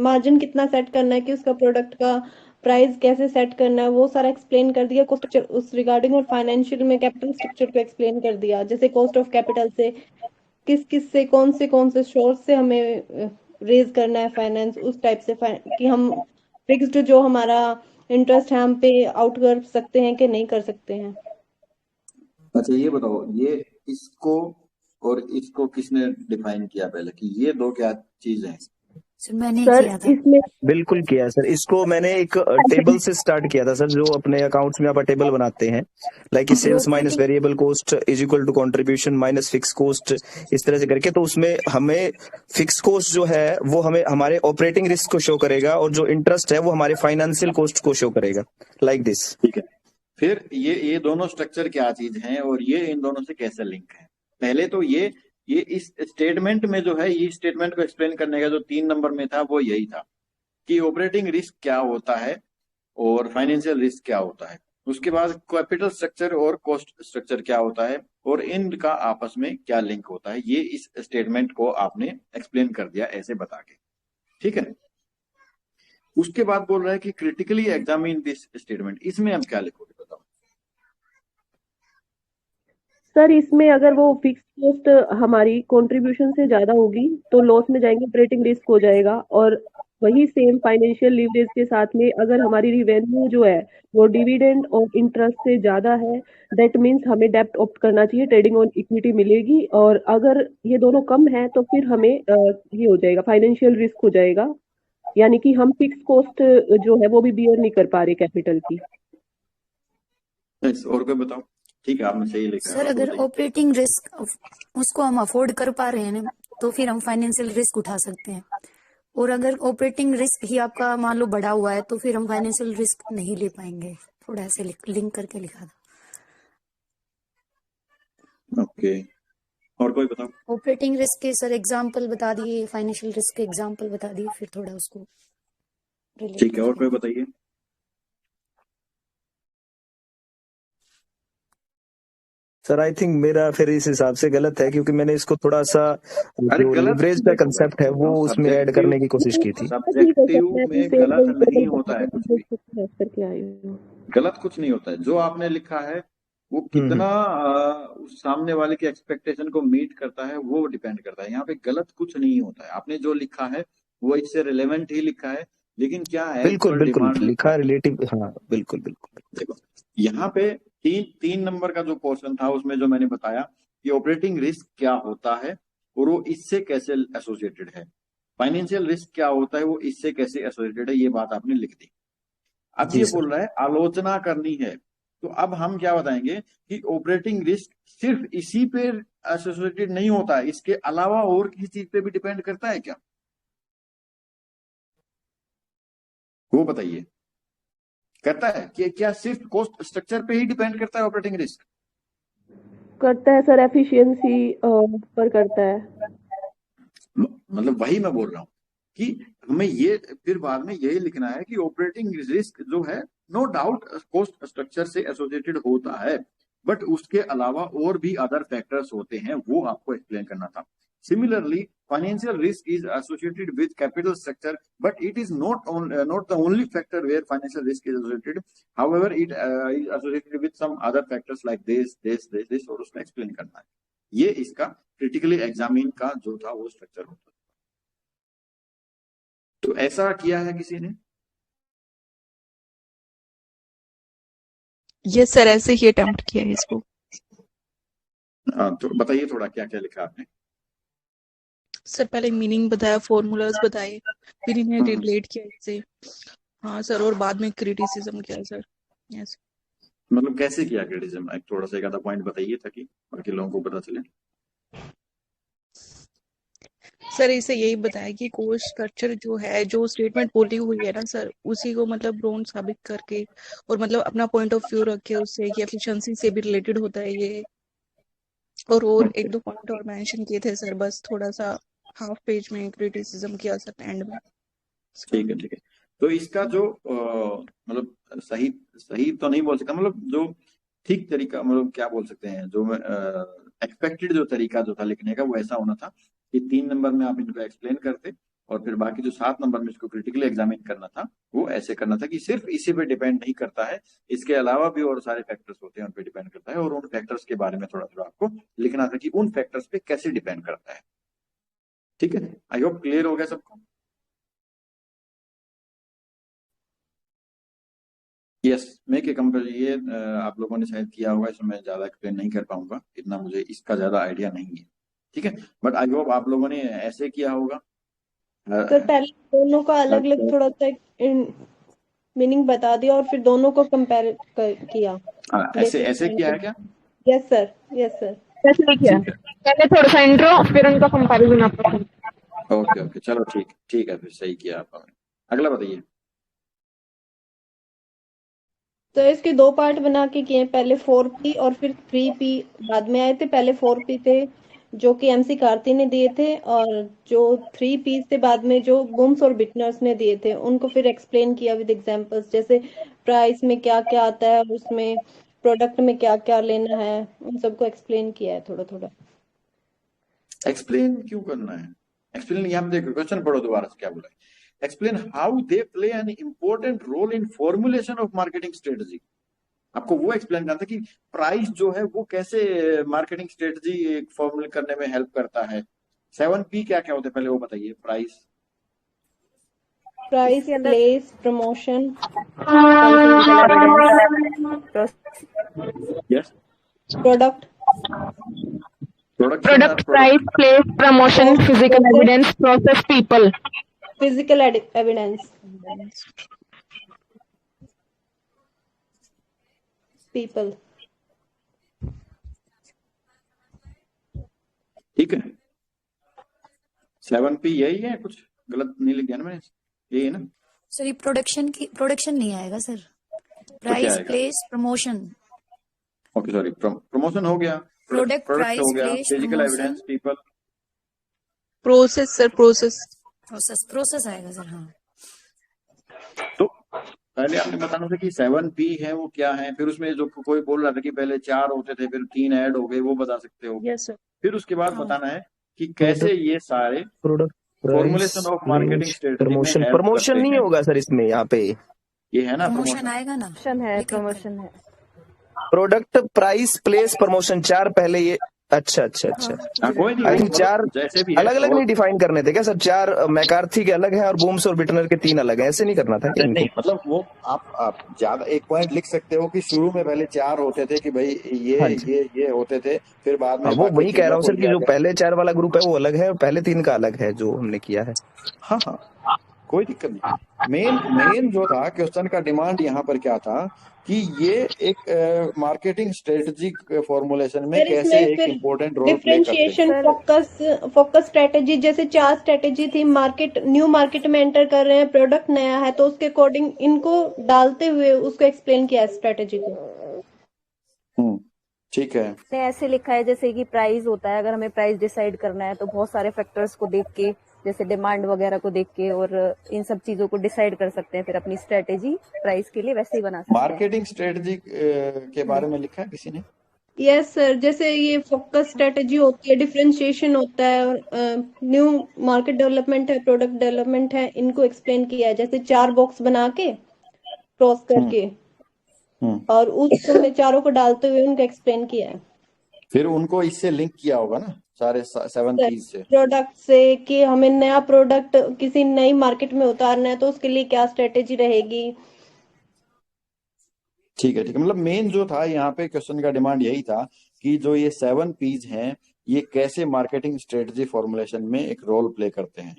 मार्जिन कितना सेट करना है, कि उसका प्रोडक्ट का प्राइस कैसे सेट करना है, वो सारा एक्सप्लेन कर दिया कॉस्ट स्ट्रक्चर उस रिगार्डिंग। और फाइनेंशियल में कैपिटल स्ट्रक्चर को एक्सप्लेन कर दिया, जैसे कॉस्ट ऑफ कैपिटल से किस किस से कौन से सोर्स से हमें रेज करना है फाइनेंस, उस टाइप से कि हम फिक्स्ड जो हमारा इंटरेस्ट है हम पे आउट कर सकते हैं कि नहीं कर सकते हैं। अच्छा ये बताओ, ये इसको और इसको किसने डिफाइन किया पहले कि ये दो क्या चीज है? सर मैंने सर किया था। इसमें बिल्कुल किया है सर। इसको मैंने एक टेबल से स्टार्ट किया था सर, जो अपने अकाउंट्स में आप टेबल बनाते हैं, like sales minus variable cost is equal to contribution minus fix cost, इस तरह से करके। तो उसमें हमें फिक्स कॉस्ट जो है वो हमें हमारे ऑपरेटिंग रिस्क को शो करेगा, और जो इंटरेस्ट है वो हमारे फाइनेंशियल कॉस्ट को शो करेगा, लाइक दिस। ठीक है, फिर ये दोनों स्ट्रक्चर क्या चीज हैं और ये इन दोनों से कैसे लिंक है? पहले तो ये इस स्टेटमेंट में जो है, ये स्टेटमेंट को एक्सप्लेन करने का जो 3 नंबर में था वो यही था कि ऑपरेटिंग रिस्क क्या होता है और फाइनेंशियल रिस्क क्या होता है। उसके बाद कैपिटल स्ट्रक्चर और कॉस्ट स्ट्रक्चर क्या होता है और इनका आपस में क्या लिंक होता है, ये इस स्टेटमेंट को आपने एक्सप्लेन कर दिया ऐसे बता के। ठीक है, उसके बाद बोल रहा है कि क्रिटिकली एग्जामिन दिस स्टेटमेंट, इसमें हम क्या लिखोगे बताओ? सर इसमें अगर वो फिक्स कॉस्ट हमारी कंट्रीब्यूशन से ज्यादा होगी तो लॉस में जाएंगे, ऑपरेटिंग रिस्क हो जाएगा। और वही सेम फाइनेंशियल लीवरेज के साथ में अगर हमारी रिवेन्यू जो है वो डिविडेंड और इंटरेस्ट से ज्यादा है, दैट मीन्स हमें डेब्ट ऑप्ट करना चाहिए, ट्रेडिंग ऑन इक्विटी मिलेगी। और अगर ये दोनों कम है तो फिर हमें ये हो जाएगा, फाइनेंशियल रिस्क हो जाएगा, यानी कि हम फिक्स कॉस्ट जो है वो भी बियर नहीं कर पा रहे कैपिटल की। और कोई बताओ? ठीक है, आपने सही लिखा है। सर अगर ऑपरेटिंग रिस्क उसको हम अफोर्ड कर पा रहे हैं तो फिर हम फाइनेंशियल रिस्क उठा सकते हैं, और अगर ऑपरेटिंग रिस्क ही आपका मान लो बढ़ा हुआ है तो फिर हम फाइनेंशियल रिस्क नहीं ले पाएंगे। थोड़ा ऐसे लिंक करके लिखा था। ओके, और कोई बताओ? ऑपरेटिंग रिस्क के सर एग्जांपल बता दिए, फाइनेंशियल रिस्क के एग्जांपल बता दिए, फिर थोड़ा उसको रिलेट। ठीक है, और कोई बताइए? सर आई थिंक मेरा फिर इस हिसाब से गलत है, क्योंकि मैंने इसको थोड़ा सा जो लिवरेज का कंसेप्ट है वो उसमें ऐड करने की कोशिश की थी। सब्जेक्टिव में गलत नहीं होता है कुछ भी, गलत कुछ नहीं होता है। जो आपने लिखा है वो कितना उस सामने वाले की एक्सपेक्टेशन को मीट करता है वो डिपेंड करता है। यहाँ पे गलत कुछ नहीं होता है, आपने जो लिखा है वो इससे रिलेवेंट ही लिखा है, लेकिन क्या है बिल्कुल बिल्कुल लिखा रिलेटिव। हाँ बिल्कुल बिल्कुल। देखो यहाँ पे 3 नंबर का जो पोर्शन था उसमें जो मैंने बताया कि ऑपरेटिंग रिस्क क्या होता है और वो इससे कैसे एसोसिएटेड है, फाइनेंशियल रिस्क क्या होता है वो इससे कैसे एसोसिएटेड है, ये बात आपने लिख दी। अब ये बोल रहा है आलोचना करनी है, तो अब हम क्या बताएंगे कि ऑपरेटिंग रिस्क सिर्फ इसी पे एसोसिएटेड नहीं होता है, इसके अलावा और किसी चीज पे भी डिपेंड करता है क्या, वो बताइए। करता है कि क्या सिर्फ कॉस्ट स्ट्रक्चर पे ही डिपेंड करता है ऑपरेटिंग रिस्क? करता है सर, एफिशिएंसी पर करता है। मतलब वही मैं बोल रहा हूँ कि हमें ये फिर बाद में यही लिखना है कि ऑपरेटिंग रिस्क जो है नो डाउट कॉस्ट स्ट्रक्चर से एसोसिएटेड होता है, बट उसके अलावा और भी अदर फैक्टर्स होते हैं, वो आपको एक्सप्लेन करना था। Similarly, financial risk is associated with capital structure, but it is not the only factor where financial risk is associated. However, it is associated with some other factors like this, और उसका एक्सप्लेन करना है। ये इसका क्रिटिकली एग्जामिन का जो था वो स्ट्रक्चर होता है। तो ऐसा किया है किसी ने? ये सर ऐसे ही अटेम्प्ट किया है इसको। तो बताइए थोड़ा क्या क्या लिखा आपने। सर पहले मीनिंग बताया, फॉर्मूलाज बताए, फिर इन्हें हम्म, रिलेट किया इससे। हाँ सर, और बाद में क्रिटिसिज्म किया सर। यस मतलब कैसे किया क्रिटिसिज्म, एक थोड़ा सा एक आधा पॉइंट बताइए ताकि बाकी लोगों को पता चले। सर, इसे यही बताया कि कोर्स स्ट्रक्चर जो है, जो स्टेटमेंट बोली हुई है ना सर, उसी को मतलब रॉन्ग साबित करके और मतलब अपना पॉइंट ऑफ व्यू रख के उससे कि एफिशिएंसी से भी रिलेटेड होता है ये। और एक दो पॉइंट और मेंशन किए थे सर, बस थोड़ा सा हाफ पेज में क्रिटिसिज्म किया सर एंड में। ठीक है, ठीक है। तो इसका जो मतलब सही सही तो नहीं बोल सकता, मतलब जो ठीक तरीका, मतलब क्या बोल सकते हैं, जो एक्सपेक्टेड जो तरीका जो था लिखने का वो ऐसा होना था कि 3 नंबर में आप इनको एक्सप्लेन करते और फिर बाकी जो 7 नंबर में इसको क्रिटिकली एग्जामिन करना था वो ऐसे करना था कि सिर्फ इसी पे डिपेंड नहीं करता है, इसके अलावा भी और सारे फैक्टर्स होते हैं उन पे डिपेंड करता है, और उन फैक्टर्स के बारे में थोड़ा थोड़ा आपको लिखना था कि उन फैक्टर्स पे कैसे डिपेंड करता है। ठीक है, आई होप क्लियर हो गया सबको। यस, मेक ए कंपेयर, ये आप लोगों ने शायद किया होगा, इसमें मैं ज्यादा एक्सप्लेन नहीं कर पाऊंगा, इतना मुझे इसका ज्यादा आइडिया नहीं है। ठीक है, बट आई होप आप लोगों ने ऐसे किया होगा। सर पहले दोनों का अलग अलग थोड़ा सा मीनिंग बता दिया और फिर दोनों को कंपेयर किया। ऐसे ऐसे किया है क्या? Yes sir, yes sir. ऐसे किया, पहले थोड़ा सा इंट्रो फिर उनका कंपैरिजन आपका। ओके ओके, चलो ठीक ठीक है, फिर सही किया आपने। अगला बताइए। तो इसके 2 पार्ट बना के किए, पहले 4P और फिर 3P बाद में आए थे। पहले 4P थे जो कि MC कार्ती ने दिए थे, और जो 3P थे बाद में जो बूम्स और बिटनर्स ने दिए थे, उनको फिर एक्सप्लेन किया विद एग्जांपल्स, जैसे प्राइस में क्या क्या आता है, उसमें प्रोडक्ट में क्या क्या लेना है, उन सबको एक्सप्लेन किया है थोड़ा थोड़ा। एक्सप्लेन क्यों करना है? एक्सप्लेन, यहाँ पे देखो क्वेश्चन पढ़ो दोबारा से क्या बोला है। Explain how they play an important role in formulation of marketing strategy. आपको वो एक्सप्लेन करना था कि प्राइस जो है वो कैसे मार्केटिंग स्ट्रेटजी फॉर्मुलेट करने में हेल्प करता है। 7P क्या क्या होते हैं पहले वो बताइए। Price, price, place, promotion, yes, product, product, price, place, promotion, physical evidence, process, people. Physical evidence, people. ठीक है, 7P यही है, कुछ गलत नहीं लिख गया ना मैंने, यही है ना? सर ये प्रोडक्शन नहीं आएगा सर, प्राइस, आएगा? Place, promotion. Okay sorry, promotion हो गया, प्रोडक्ट, प्राइस, हो गया, place, physical promotion, evidence, people, process sir, process आएगा सर। हाँ, तो पहले आपने बताना था कि 7P है वो क्या है, फिर उसमें जो कोई बोल रहा था कि पहले 4 होते थे फिर 3 ऐड हो गए, वो बता सकते हो। Yes sir. फिर उसके बाद हाँ। बताना है कि कैसे ये सारे product, formulation of marketing strategy में प्रमोशन, help प्रमोशन करते नहीं हैं। होगा सर इसमें, यहाँ पे ये है ना प्रमोशन प्रमोशन। आएगा ना, प्रमोशन है। प्रोडक्ट, प्राइस, प्लेस, प्रमोशन, 4 पहले ये। अच्छा, कोई नहीं, आई थिंक 4 जैसे भी है, अलग अलग नहीं डिफाइन करने थे क्या सर? 4 मैकार्थी के अलग है और बूम्स और बिटनर के 3 अलग है, ऐसे नहीं करना था क्या नहीं, इनको? मतलब वो आप ज्यादा एक पॉइंट लिख सकते हो कि शुरू में पहले 4 होते थे कि भाई ये हाँ जी। ये होते थे, फिर बाद में वो बाकी वही कह रहा हूँ सर तीनों कि को जो लिया पहले 4 वाला ग्रुप है वो अलग है और पहले 3 का अलग है जो हमने किया है। गया। हाँ, कोई दिक्कत नहीं। मेन जो था क्वेश्चन का डिमांड यहाँ पर क्या था कि ये एक मार्केटिंग स्ट्रेटजी फॉर्मुलेशन में सर कैसे इसमें एक फिर इम्पोर्टेंट रोल प्ले करते हैं। डिफरेंशिएशन, फोकस स्ट्रेटेजी, जैसे 4 स्ट्रेटेजी थी। न्यू मार्केट में एंटर कर रहे हैं, प्रोडक्ट नया है, तो उसके अकॉर्डिंग इनको डालते हुए उसको एक्सप्लेन किया स्ट्रेटेजी को। ठीक है, ऐसे लिखा है जैसे कि प्राइस होता है, अगर हमें प्राइस डिसाइड करना है तो बहुत सारे फैक्टर्स को देख के, जैसे डिमांड वगैरह को देख के और इन सब चीजों को डिसाइड कर सकते हैं, फिर अपनी स्ट्रेटेजी प्राइस के लिए वैसे ही बना सकते हैं। मार्केटिंग स्ट्रेटजी के बारे में लिखा है किसी ने? यस सर, जैसे ये फोकस स्ट्रेटेजी होती है, डिफरेंशिएशन होता है, और न्यू मार्केट डेवलपमेंट है, प्रोडक्ट डेवलपमेंट है, इनको एक्सप्लेन किया है, जैसे 4 बॉक्स बना के क्रॉस करके और उसमें चारों को डालते हुए उनको एक्सप्लेन किया है। फिर उनको इससे लिंक किया होगा ना सारे 7P से, प्रोडक्ट से, कि हमें नया प्रोडक्ट किसी नई मार्केट में उतारना है तो उसके लिए क्या स्ट्रेटेजी रहेगी। ठीक है, मतलब मेन जो था यहाँ पे क्वेश्चन का डिमांड यही था कि जो ये 7Ps हैं ये कैसे मार्केटिंग स्ट्रेटजी फॉर्मुलेशन में एक रोल प्ले करते हैं।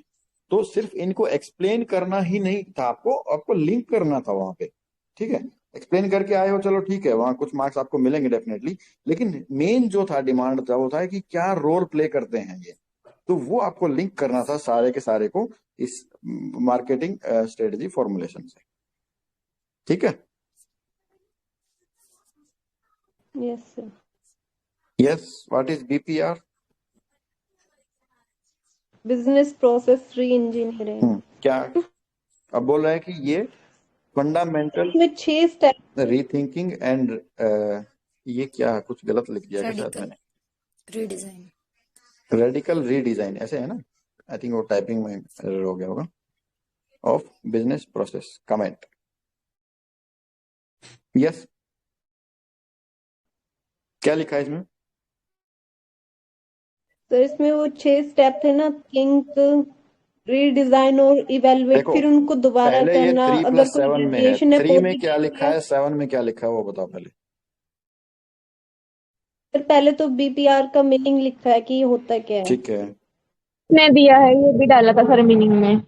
तो सिर्फ इनको एक्सप्लेन करना ही नहीं था, आपको लिंक करना था वहां पे, ठीक है। एक्सप्लेन करके आए हो, चलो ठीक है, वहां कुछ मार्क्स आपको मिलेंगे डेफिनेटली, लेकिन मेन जो था डिमांड था वो था कि क्या रोल प्ले करते हैं ये, तो वो आपको लिंक करना था सारे के सारे को इस मार्केटिंग स्ट्रेटजी फॉर्मुलेशन से, ठीक है। Yes sir. Yes, what is BPR? Business process री इंजीनियरिंग। क्या अब बोल रहा है कि ये फंडामेंटल इसमें 6 स्टेप। रीथिंकिंग एंड ये क्या कुछ गलत लिख दिया क्या शायद रेडिकल मैंने? रीडिजाइन। रेडिकल रीडिजाइन ऐसे है ना, आई थिंक वो टाइपिंग में एरर हो गया होगा। Of business process comment. Yes, क्या लिखा है इसमें? सर इसमें वो 6 स्टेप थे ना, थिंक, रीडिजाइन और इवेलुएट, देखो फिर उनको दोबारा पहले ये करना, 3 अगर प्लस कोई 7 में है, डेविएशन है 3 में क्या पॉजिटिव लिखा या है, 7 में क्या लिखा है वो बताओ पहले। फिर पहले तो बीपीआर का मीनिंग लिखा है कि होता क्या है। ठीक है, ने दिया है, ये भी डाला था सर मीनिंग में।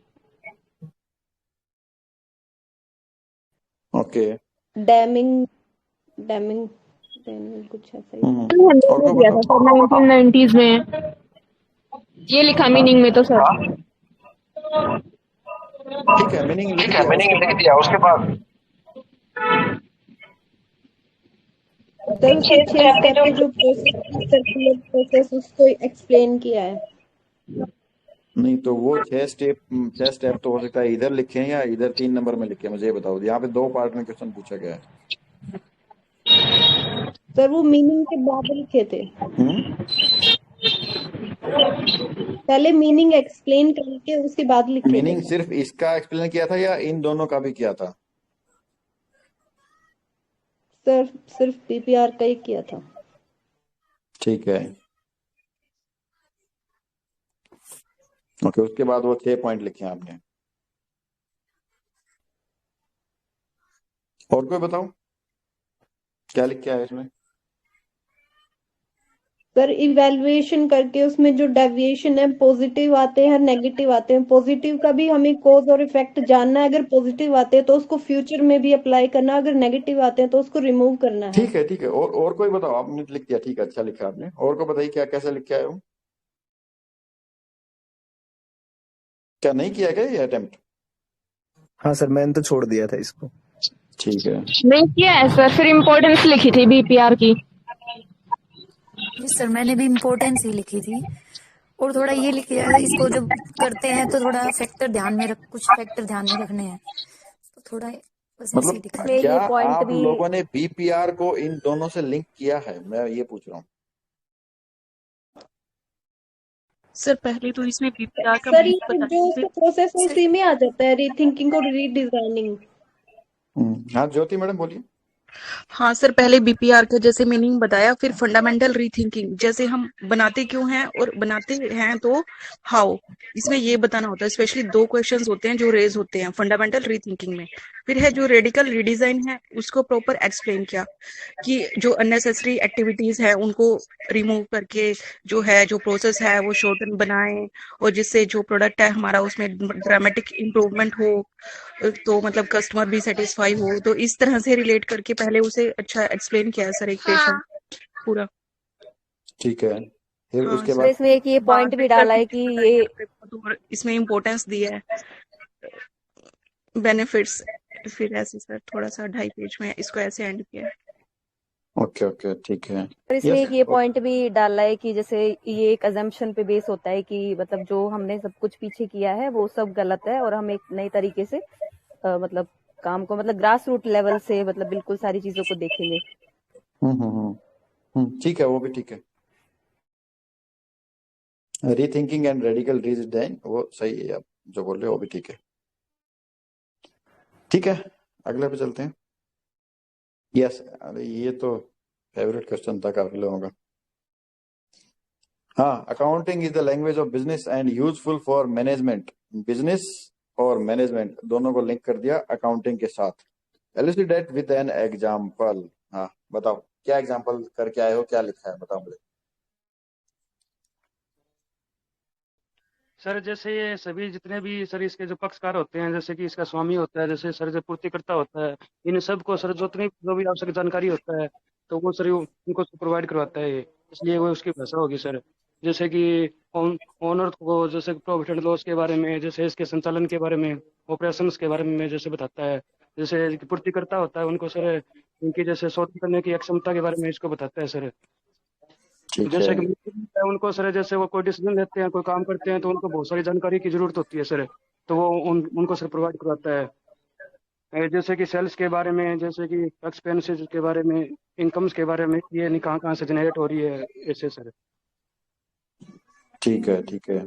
ओके। डैमिंग डैमिंग डैमिंग कुछ ऐसा ही था। और ने को दिया था बताओ। सर 1990s में, ये लिखा हाँ मीनिंग में तो सर। ठीक है, मीनिंग लिख ठीक है, दिया, मीनिंग उसके लिख बाद दिया, उसके बाद सर उसमें 6 स्टेप के जो प्रोसेस, सर्कुलर प्रोसेस, उसको एक्सप्लेन किया है। नहीं तो वो 6 स्टेप तो हो सकता है इधर लिखे हैं या इधर 3 नंबर में लिखे हैं, मुझे ये बताओ। यहाँ पे 2 पार्ट में क्वेश्चन पूछा गया है। सर वो मीनिंग के बाद लिखे थे, पहले मीनिंग एक्सप्लेन करके उसके बाद लिखे थे। मीनिंग सिर्फ इसका एक्सप्लेन किया था या इन दोनों का भी किया था? सर सिर्फ बीपीआर का ही किया था। ठीक है, ओके। उसके बाद वो 6 पॉइंट लिखे हैं आपने। और कोई बताओ क्या लिख के आया इसमें? सर इवैल्यूएशन करके उसमें जो डेविएशन है, पॉजिटिव आते हैं नेगेटिव आते हैं। पॉजिटिव का भी हमें कॉज और इफेक्ट जानना है, अगर पॉजिटिव आते हैं तो उसको फ्यूचर में भी अप्लाई करना, अगर नेगेटिव आते हैं तो उसको रिमूव करना है। ठीक है, ठीक है। और कोई बताओ, आपने लिख दिया, ठीक है, अच्छा लिखा आपने। और को बताइए क्या कैसे लिख के आए हो? क्या नहीं किया क्या ये अटेम्प्ट? हाँ सर, मैंने तो छोड़ दिया था इसको। ठीक है, नहीं किया है सर, फिर इम्पोर्टेंस लिखी थी बीपीआर की। जी सर, मैंने भी इम्पोर्टेंस ही लिखी थी, और थोड़ा ये लिखा है, इसको जब करते हैं तो थोड़ा फैक्टर ध्यान में कुछ फैक्टर ध्यान में रखने हैं, तो थोड़ा बस ऐसे ही मतलब लिखा है। इसमें क्या ये पॉइंट आप भी लोगों ने बीपीआर को इन दोनों से लिंक किया है, मैं ये पूछ रहा हूँ। सर पहले तो इसमें बीपीआर का सर मीनिंग ये बता जो दीजिए। उसका प्रोसेस है सर उसी में आ जाता है, रीथिंकिंग और रीडिजाइनिंग। हाँ ज्योति मैडम बोलिए। हाँ सर, पहले बीपीआर का जैसे मीनिंग बताया, फिर फंडामेंटल रीथिंकिंग, जैसे हम बनाते क्यों हैं और बनाते हैं तो हाउ, इसमें ये बताना होता है। स्पेशली 2 क्वेश्चंस होते हैं जो रेज होते हैं फंडामेंटल रीथिंकिंग में। फिर है जो रेडिकल रीडिजाइन है, उसको प्रॉपर एक्सप्लेन किया कि जो अननेसेसरी एक्टिविटीज है उनको रिमूव करके जो है जो प्रोसेस है वो शॉर्टन बनाएं, और जिससे जो प्रोडक्ट है हमारा उसमें ड्रामेटिक इम्प्रूवमेंट हो, तो मतलब कस्टमर भी सेटिस्फाई हो। तो इस तरह से रिलेट करके पहले उसे अच्छा एक्सप्लेन किया है सर, एक पेशेंट पूरा। ठीक है, फिर हाँ उसके सर, और बाद इसमें एक ये बाद पॉइंट में भी सर डाला है कि फिजिकल ये और इसमें इम्पोर्टेंस दिया है बेनिफिट्स। फिर ऐसे सर थोड़ा सा 2.5 पेज में इसको ऐसे एंड किया है। ओके ओके, ठीक है। और इसमें यस, एक ये पॉइंट भी डाला है कि जैसे ये एक अजम्पशन पे बेस होता है कि मतलब जो हमने सब कुछ पीछे किया है वो सब गलत है, और हम एक नई तरीके से मतलब काम को मतलब ग्रास रूट लेवल से मतलब बिल्कुल सारी चीजों को देखेंगे। ठीक है, वो भी ठीक है। रीथिंकिंग एंड रेडिकल रीडिजाइन वो सही है, आप जो बोल रहे हो वो भी ठीक है। ठीक है, अगले पे चलते हैं। यस, अरे ये तो फेवरेट क्वेश्चन था काफी लोगों का। हाँ, accounting is the language of business and useful for management. Business और मैनेजमेंट दोनों को लिंक कर दिया अकाउंटिंग के साथ। Elucidate with an example. हाँ बताओ क्या एग्जांपल करके आए हो, क्या लिखा है बताओ मुझे। सर जैसे ये सभी जितने भी सर इसके जो पक्षकार होते हैं, जैसे कि इसका स्वामी होता है, जैसे सर जो पूर्तिकर्ता होता है, इन सबको सर जितनी जो भी आवश्यक जानकारी होता है तो वो सर उनको प्रोवाइड करवाता है ये। इसलिए वो उसकी भाषा होगी सर। जैसे कि ओनर को जैसे प्रॉफिट एंड लॉस के बारे में, जैसे इसके संचालन के बारे में, ऑपरेशंस के बारे में जैसे बताता है। जैसे कि पूर्तिकर्ता होता है उनको सर इनकी जैसे शोध करने की क्षमता के बारे में इसको बताता है सर। ठीक है। जैसे कि उनको सर जैसे वो कोई डिसीजन लेते हैं, कोई काम करते हैं, तो उनको बहुत सारी जानकारी की जरूरत होती है सर, तो वो उनको सर प्रोवाइड करवाता है। जैसे कि सेल्स के बारे में, जैसे कि एक्सपेंसेस के बारे में, इनकम्स के बारे में, ये नहीं कहाँ कहाँ से जनरेट हो रही है, ऐसे सर। ठीक है, ठीक है।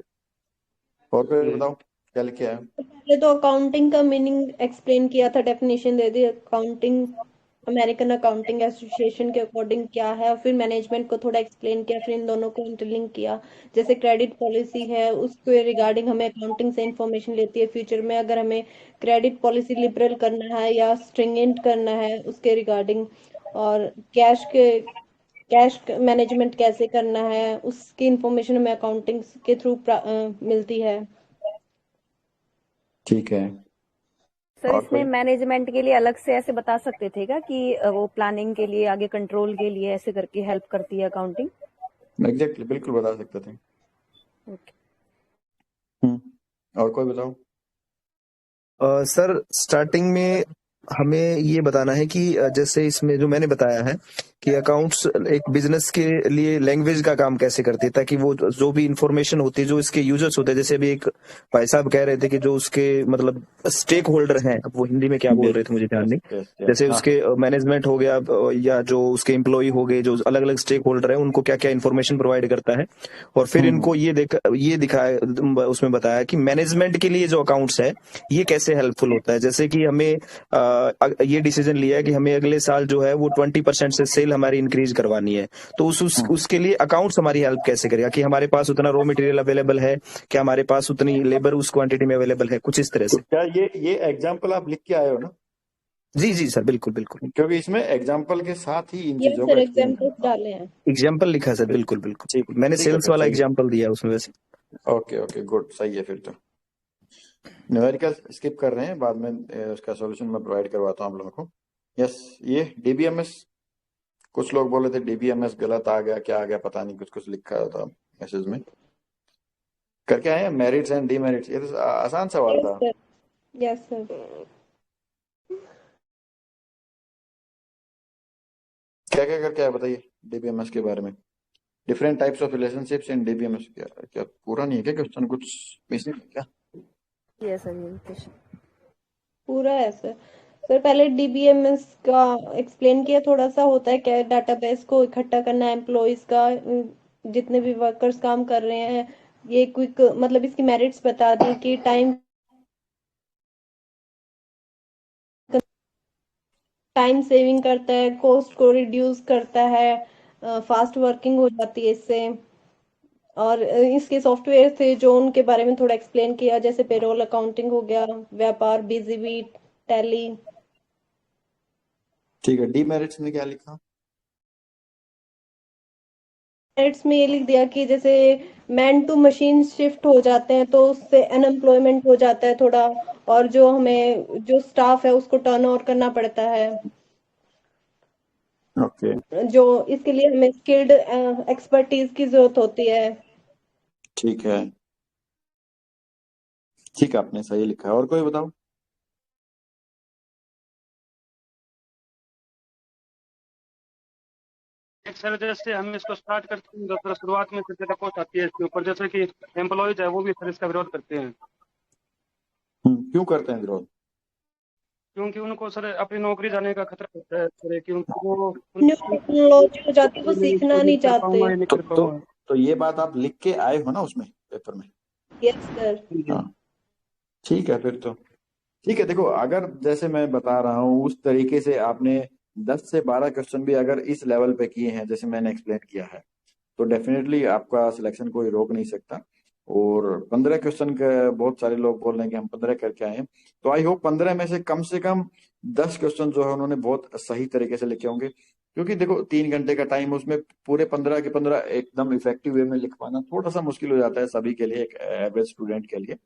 और फिर बताओ क्या लिखे है। पहले तो अकाउंटिंग का मीनिंग एक्सप्लेन किया था, डेफिनेशन दे दी। अकाउंटिंग अमेरिकन अकाउंटिंग एसोसिएशन के अकॉर्डिंग क्या है, और फिर मैनेजमेंट को थोड़ा एक्सप्लेन किया, फिर इन दोनों को इंटरलिंक किया। जैसे क्रेडिट पॉलिसी है, उसके रिगार्डिंग हमें अकाउंटिंग से इंफॉर्मेशन लेती है। फ्यूचर में अगर हमें क्रेडिट पॉलिसी लिबरल करना है या स्ट्रिंजेंट करना है उसके रिगार्डिंग, और कैश मैनेजमेंट कैसे करना है उसकी इंफॉर्मेशन हमें अकाउंटिंग के थ्रू मिलती है। ठीक है। सर और इसमें कोई मैनेजमेंट के लिए अलग से ऐसे बता सकते थे क्या कि वो प्लानिंग के लिए, आगे कंट्रोल के लिए ऐसे करके हेल्प करती है अकाउंटिंग? एग्जैक्टली, बिल्कुल बता सकते थे। ओके। और कोई बताओ। सर स्टार्टिंग में हमें ये बताना है कि जैसे इसमें जो मैंने बताया है कि अकाउंट्स एक बिजनेस के लिए लैंग्वेज का काम कैसे करती है, ताकि वो जो भी इंफॉर्मेशन होती है जो इसके यूजर्स होते हैं, जैसे अभी एक भाई साहब कह रहे थे कि जो उसके मतलब स्टेक होल्डर हैं, अब वो हिंदी में क्या बोल रहे थे मुझे ध्यान नहीं, जैसे उसके मैनेजमेंट हो गया या जो उसके एम्प्लॉय हो गए, जो अलग अलग स्टेक होल्डर है, उनको क्या क्या इन्फॉर्मेशन प्रोवाइड करता है। और फिर इनको ये दिखाया, उसमें बताया कि मैनेजमेंट के लिए जो अकाउंट्स है ये कैसे हेल्पफुल होता है। जैसे कि हमें ये डिसीजन लिया है कि हमें अगले साल जो है वो 20% से सेल हमारी इंक्रीज करवानी है, तो उसके लिए अकाउंट्स हमारी हेल्प कैसे करेगा कि हमारे पास उतना रॉ मटेरियल अवेलेबल है, क्या हमारे पास उतनी लेबर उस क्वांटिटी में अवेलेबल है, कुछ इस तरह से। क्या ये एग्जाम्पल आप लिख के आए हो ना? जी जी सर, बिल्कुल बिल्कुल, क्योंकि इसमें एग्जाम्पल के साथ ही इन ये चीजों सर को एग्जांपल्स डाले हैं। एग्जाम्पल लिखा सर, बिल्कुल बिल्कुल, मैंने ठीक है, सेल्स फिर वाला सही है। एग्जाम्पल दिया उसमें वैसे। ओके ओके, गुड, सही है। फिर तो न्यूमेरिकल स्किप कर रहे हैं, बाद में उसका सॉल्यूशन मैं प्रोवाइड करवाता हूँ आप लोगों को। यस, ये डीबीएमएस, कुछ लोग बोले थे डीबीएमएस गलत आ गया, क्या आ गया पता नहीं, कुछ कुछ लिखा था मैसेज में। करके आए हैं मेरिट्स एंड डीमेरिट्स, ये तो आसान सवाल था। Yes sir. क्या क्या करके आए बताइए डीबीएमएस के बारे में। Different types of relationships in DBMS. क्या पूरा नहीं है क्या क्वेश्चन, कुछ मिसिंग है क्या? यस सर, ये क्वेश्चन पूरा है सर। सर पहले डीबीएमएस का एक्सप्लेन किया थोड़ा सा। होता है क्या, डाटाबेस को इकट्ठा करना है एम्प्लॉयज का, जितने भी वर्कर्स काम कर रहे हैं। ये क्विक मतलब इसकी मेरिट्स बता दी कि टाइम सेविंग करता है, कॉस्ट को रिड्यूस करता है, फास्ट वर्किंग हो जाती है इससे। और इसके सॉफ्टवेयर थे जो उनके बारे में थोड़ा एक्सप्लेन किया, जैसे पेरोल अकाउंटिंग हो गया, व्यापार, बिजीबी, टैली। ठीक है। डीमेरिट्स में क्या लिखा? मेरिट्स में ये लिख दिया कि जैसे मैन टू मशीन शिफ्ट हो जाते हैं तो उससे अनएम्प्लॉयमेंट हो जाता है थोड़ा, और जो हमें जो स्टाफ है उसको टर्न ओवर करना पड़ता है। ओके, जो इसके लिए हमें स्किल्ड एक्सपर्टीज की जरूरत होती है। ठीक है, ठीक है, आपने सही लिखा है। और कोई बताओ। एक सर जैसे हम इसको स्टार्ट करते हैं तो सर शुरुआत में ज्यादा कॉस्ट आती है इसके ऊपर, जैसे कि एम्प्लॉयज है वो भी सर इसका विरोध करते हैं। क्यों करते हैं विरोध? क्योंकि उनको सर अपनी नौकरी जाने का खतरा होता है सर, क्योंकि वो न्यू टेक्नोलॉजी हो जाती है, वो सीखना नहीं कर चाहते। पाऊंगा या नहीं कर पाऊंगा। तो ये बात आप लिख के आए हो ना उसमें पेपर में? Yes sir. हाँ, ठीक है। फिर तो ठीक है। देखो, अगर जैसे मैं बता रहा हूँ उस तरीके से आपने 10 से 12 क्वेश्चन भी अगर इस लेवल पे किए हैं जैसे मैंने एक्सप्लेन किया है, तो डेफिनेटली आपका सिलेक्शन कोई रोक नहीं सकता। और 15 क्वेश्चन का बहुत सारे लोग बोल रहे हैं कि हम 15 करके आए हैं, तो आई होप 15 में से कम 10 क्वेश्चन जो है उन्होंने बहुत सही तरीके से लिखे होंगे। क्योंकि देखो 3 घंटे का टाइम, उसमें पूरे 15 के 15 एकदम इफेक्टिव वे में लिख पाना थोड़ा सा मुश्किल हो जाता है सभी के लिए, एक एवरेज स्टूडेंट के लिए।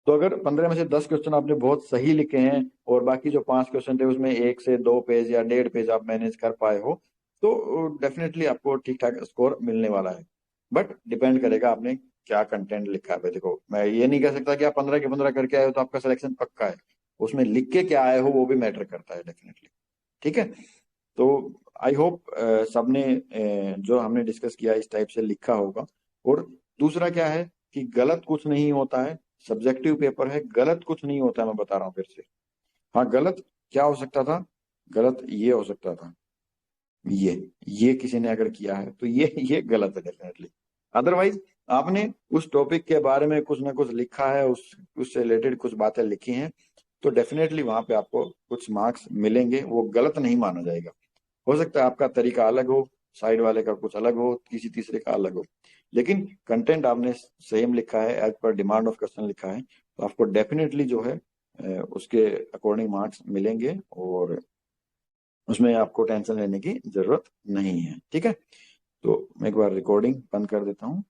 तो अगर 15 में से 10 क्वेश्चन आपने बहुत सही लिखे हैं और बाकी जो 5 क्वेश्चन थे उसमें 1 से 2 पेज या 1.5 पेज आप मैनेज कर पाए हो, तो डेफिनेटली आपको ठीक ठाक स्कोर मिलने वाला है। बट डिपेंड करेगा आपने क्या कंटेंट लिखा है। देखो मैं ये नहीं कह सकता कि आप 15 के 15 करके आए हो तो आपका सिलेक्शन पक्का है, उसमें लिख के क्या आए हो वो भी मैटर करता है डेफिनेटली। ठीक है, तो आई होप सबने जो हमने डिस्कस किया इस टाइप से लिखा होगा। और दूसरा क्या है कि गलत कुछ नहीं होता है, सब्जेक्टिव पेपर है, गलत कुछ नहीं होता है, मैं बता रहा हूँ फिर से। हाँ, गलत क्या हो सकता था, गलत ये हो सकता था, ये किसी ने अगर किया है तो ये गलत है डेफिनेटली। अदरवाइज आपने उस टॉपिक के बारे में कुछ ना कुछ लिखा है, उससे रिलेटेड कुछ बातें लिखी हैं, तो डेफिनेटली वहां पे आपको कुछ मार्क्स मिलेंगे, वो गलत नहीं माना जाएगा। हो सकता है आपका तरीका अलग हो, साइड वाले का कुछ अलग हो, किसी तीसरे का अलग हो, लेकिन कंटेंट आपने सेम लिखा है, as per demand of question लिखा है, तो आपको डेफिनेटली जो है उसके अकॉर्डिंग मार्क्स मिलेंगे और उसमें आपको टेंशन लेने की जरूरत नहीं है। ठीक है, तो मैं एक बार रिकॉर्डिंग बंद कर देता हूँ।